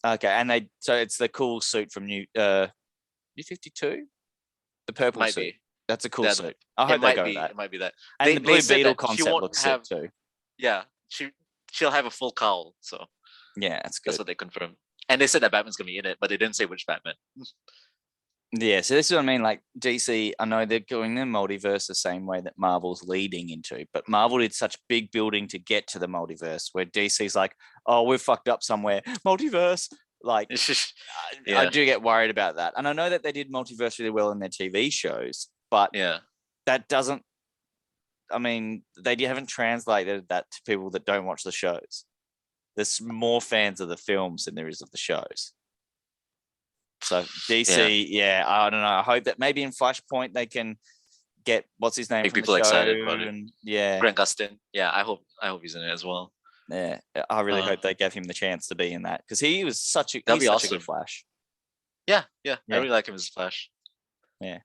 Okay, and so it's the cool suit from New 52, the purple suit. That's a cool suit. I hope they go with that. It might be that. And the Blue Beetle concept looks sick too. Yeah, she'll have a full cowl. So yeah, that's good. That's what they confirmed. And they said that Batman's gonna be in it, but they didn't say which Batman. Yeah, so this is what I mean. Like DC, I know they're going the multiverse the same way that Marvel's leading into, but Marvel did such big building to get to the multiverse, where DC's like, oh, we've fucked up somewhere. Multiverse. Like, I do get worried about that. And I know that they did multiverse really well in their TV shows, but that doesn't, I mean, they haven't translated that to people that don't watch the shows. There's more fans of the films than there is of the shows. So DC, I don't know. I hope that maybe in Flashpoint they can get what's his name make from people the show, excited about it. And Grant Gustin. Yeah, I hope he's in it as well. Yeah, I really hope they gave him the chance to be in that, because he was such a good Flash. Yeah, I really like him as Flash. Yeah,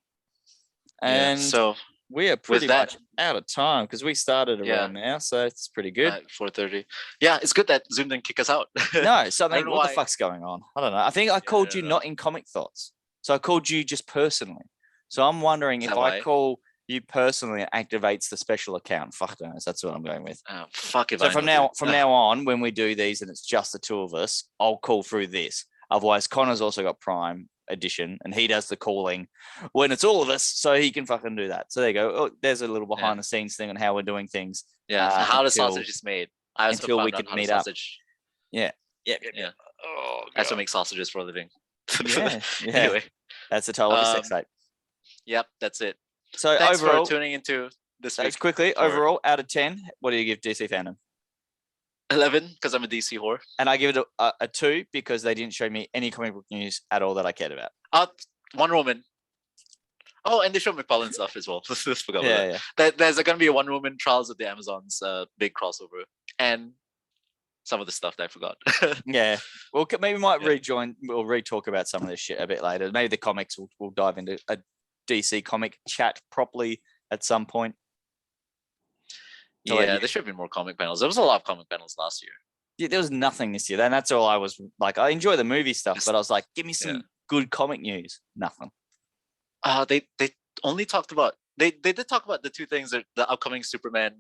and so we are pretty much out of time because we started around now, so it's pretty good. 4:30. Yeah, it's good that Zoom didn't kick us out. No, something. What the fuck's going on? I don't know. I think I called you not in comic thoughts, so I called you just personally. So I'm wondering if I call you personally, it activates the special account. Fuck knows. That's what I'm going with. Fuck it. So from now on, when we do these and it's just the two of us, I'll call through this. Otherwise, Connor's also got Prime Edition and he does the calling when it's all of us, so he can fucking do that. So there you go. Oh, there's a little behind the scenes thing on how we're doing things. Yeah, how the sausage is made. Until we can meet up. Yeah. Oh, I also make sausages for a living. Yeah. Anyway, that's the title of the sex tape. Yep, that's it. So thanks overall, for tuning into this week. Quickly, overall, out of 10, what do you give DC Fandom? 11, because I'm a DC whore. And I give it a 2 because they didn't show me any comic book news at all that I cared about. Wonder Woman. Oh, and they showed McFarlane stuff as well. Just forgot about that. There's going to be a Wonder Woman Trials of the Amazons big crossover. And some of the stuff that I forgot. Yeah. Well, maybe we might rejoin. We'll re-talk about some of this shit a bit later. Maybe the comics, we'll dive into a DC comic chat properly at some point. Yeah, there should have been more comic panels. There was a lot of comic panels last year. Yeah, there was nothing this year. And that's all I was like. I enjoy the movie stuff, but I was like, give me some good comic news. Nothing. They only talked about they did talk about the two things that the upcoming Superman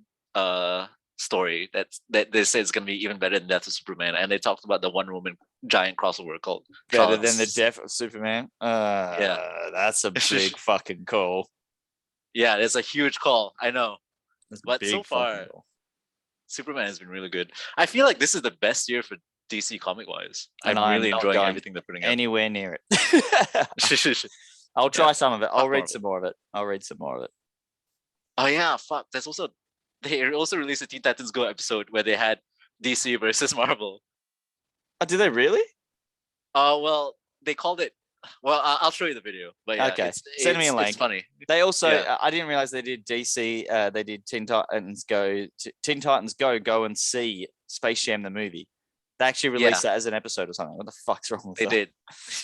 story that they say is going to be even better than Death of Superman, and they talked about the Wonder Woman giant crossover called better than the Death of Superman. That's a big fucking call. Yeah, it's a huge call. I know, but so far, Superman has been really good. I feel like this is the best year for DC comic wise. I'm really enjoying everything they're putting out. Anywhere near it. I'll try some of it. I'll read some more of it. Oh yeah, fuck. They also released a Teen Titans Go episode where they had DC versus Marvel. Oh, did they really? Well, they called it. Well, I'll show you the video. But yeah, okay, send me a link. It's funny. They also, I didn't realize they did DC. They did Teen Titans Go. Teen Titans Go and see Space Jam the movie. They actually released that as an episode or something. What the fuck's wrong with that? They did.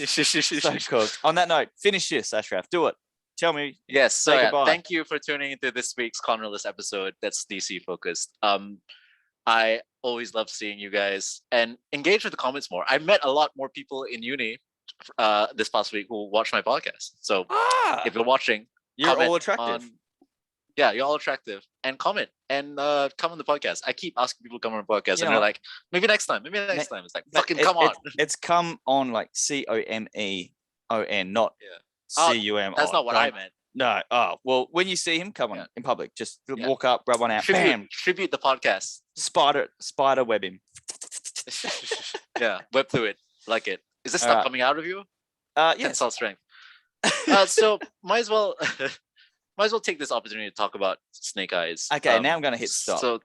So cool. On that note, finish this, Ashraf. Do it. Tell me. Yes. So thank you for tuning into this week's Connerless episode. That's DC focused. I always love seeing you guys and engage with the comments more. I met a lot more people in uni this past week who watch my podcast. So if you're watching, you're all attractive. You're all attractive. And comment and come on the podcast. I keep asking people to come on the podcast, and they're like, maybe next time. It's like, fucking come on. It's come on like COMEON, not CUM. That's not what I meant. No. Oh, well, when you see him, come on in public. Just walk up, rub one out. Bam. Tribute the podcast. Spider web him. Yeah, web fluid. Like it. Is this stuff coming out of you? Tensile strength. So might as well take this opportunity to talk about Snake Eyes. Okay, now I'm gonna hit stop. So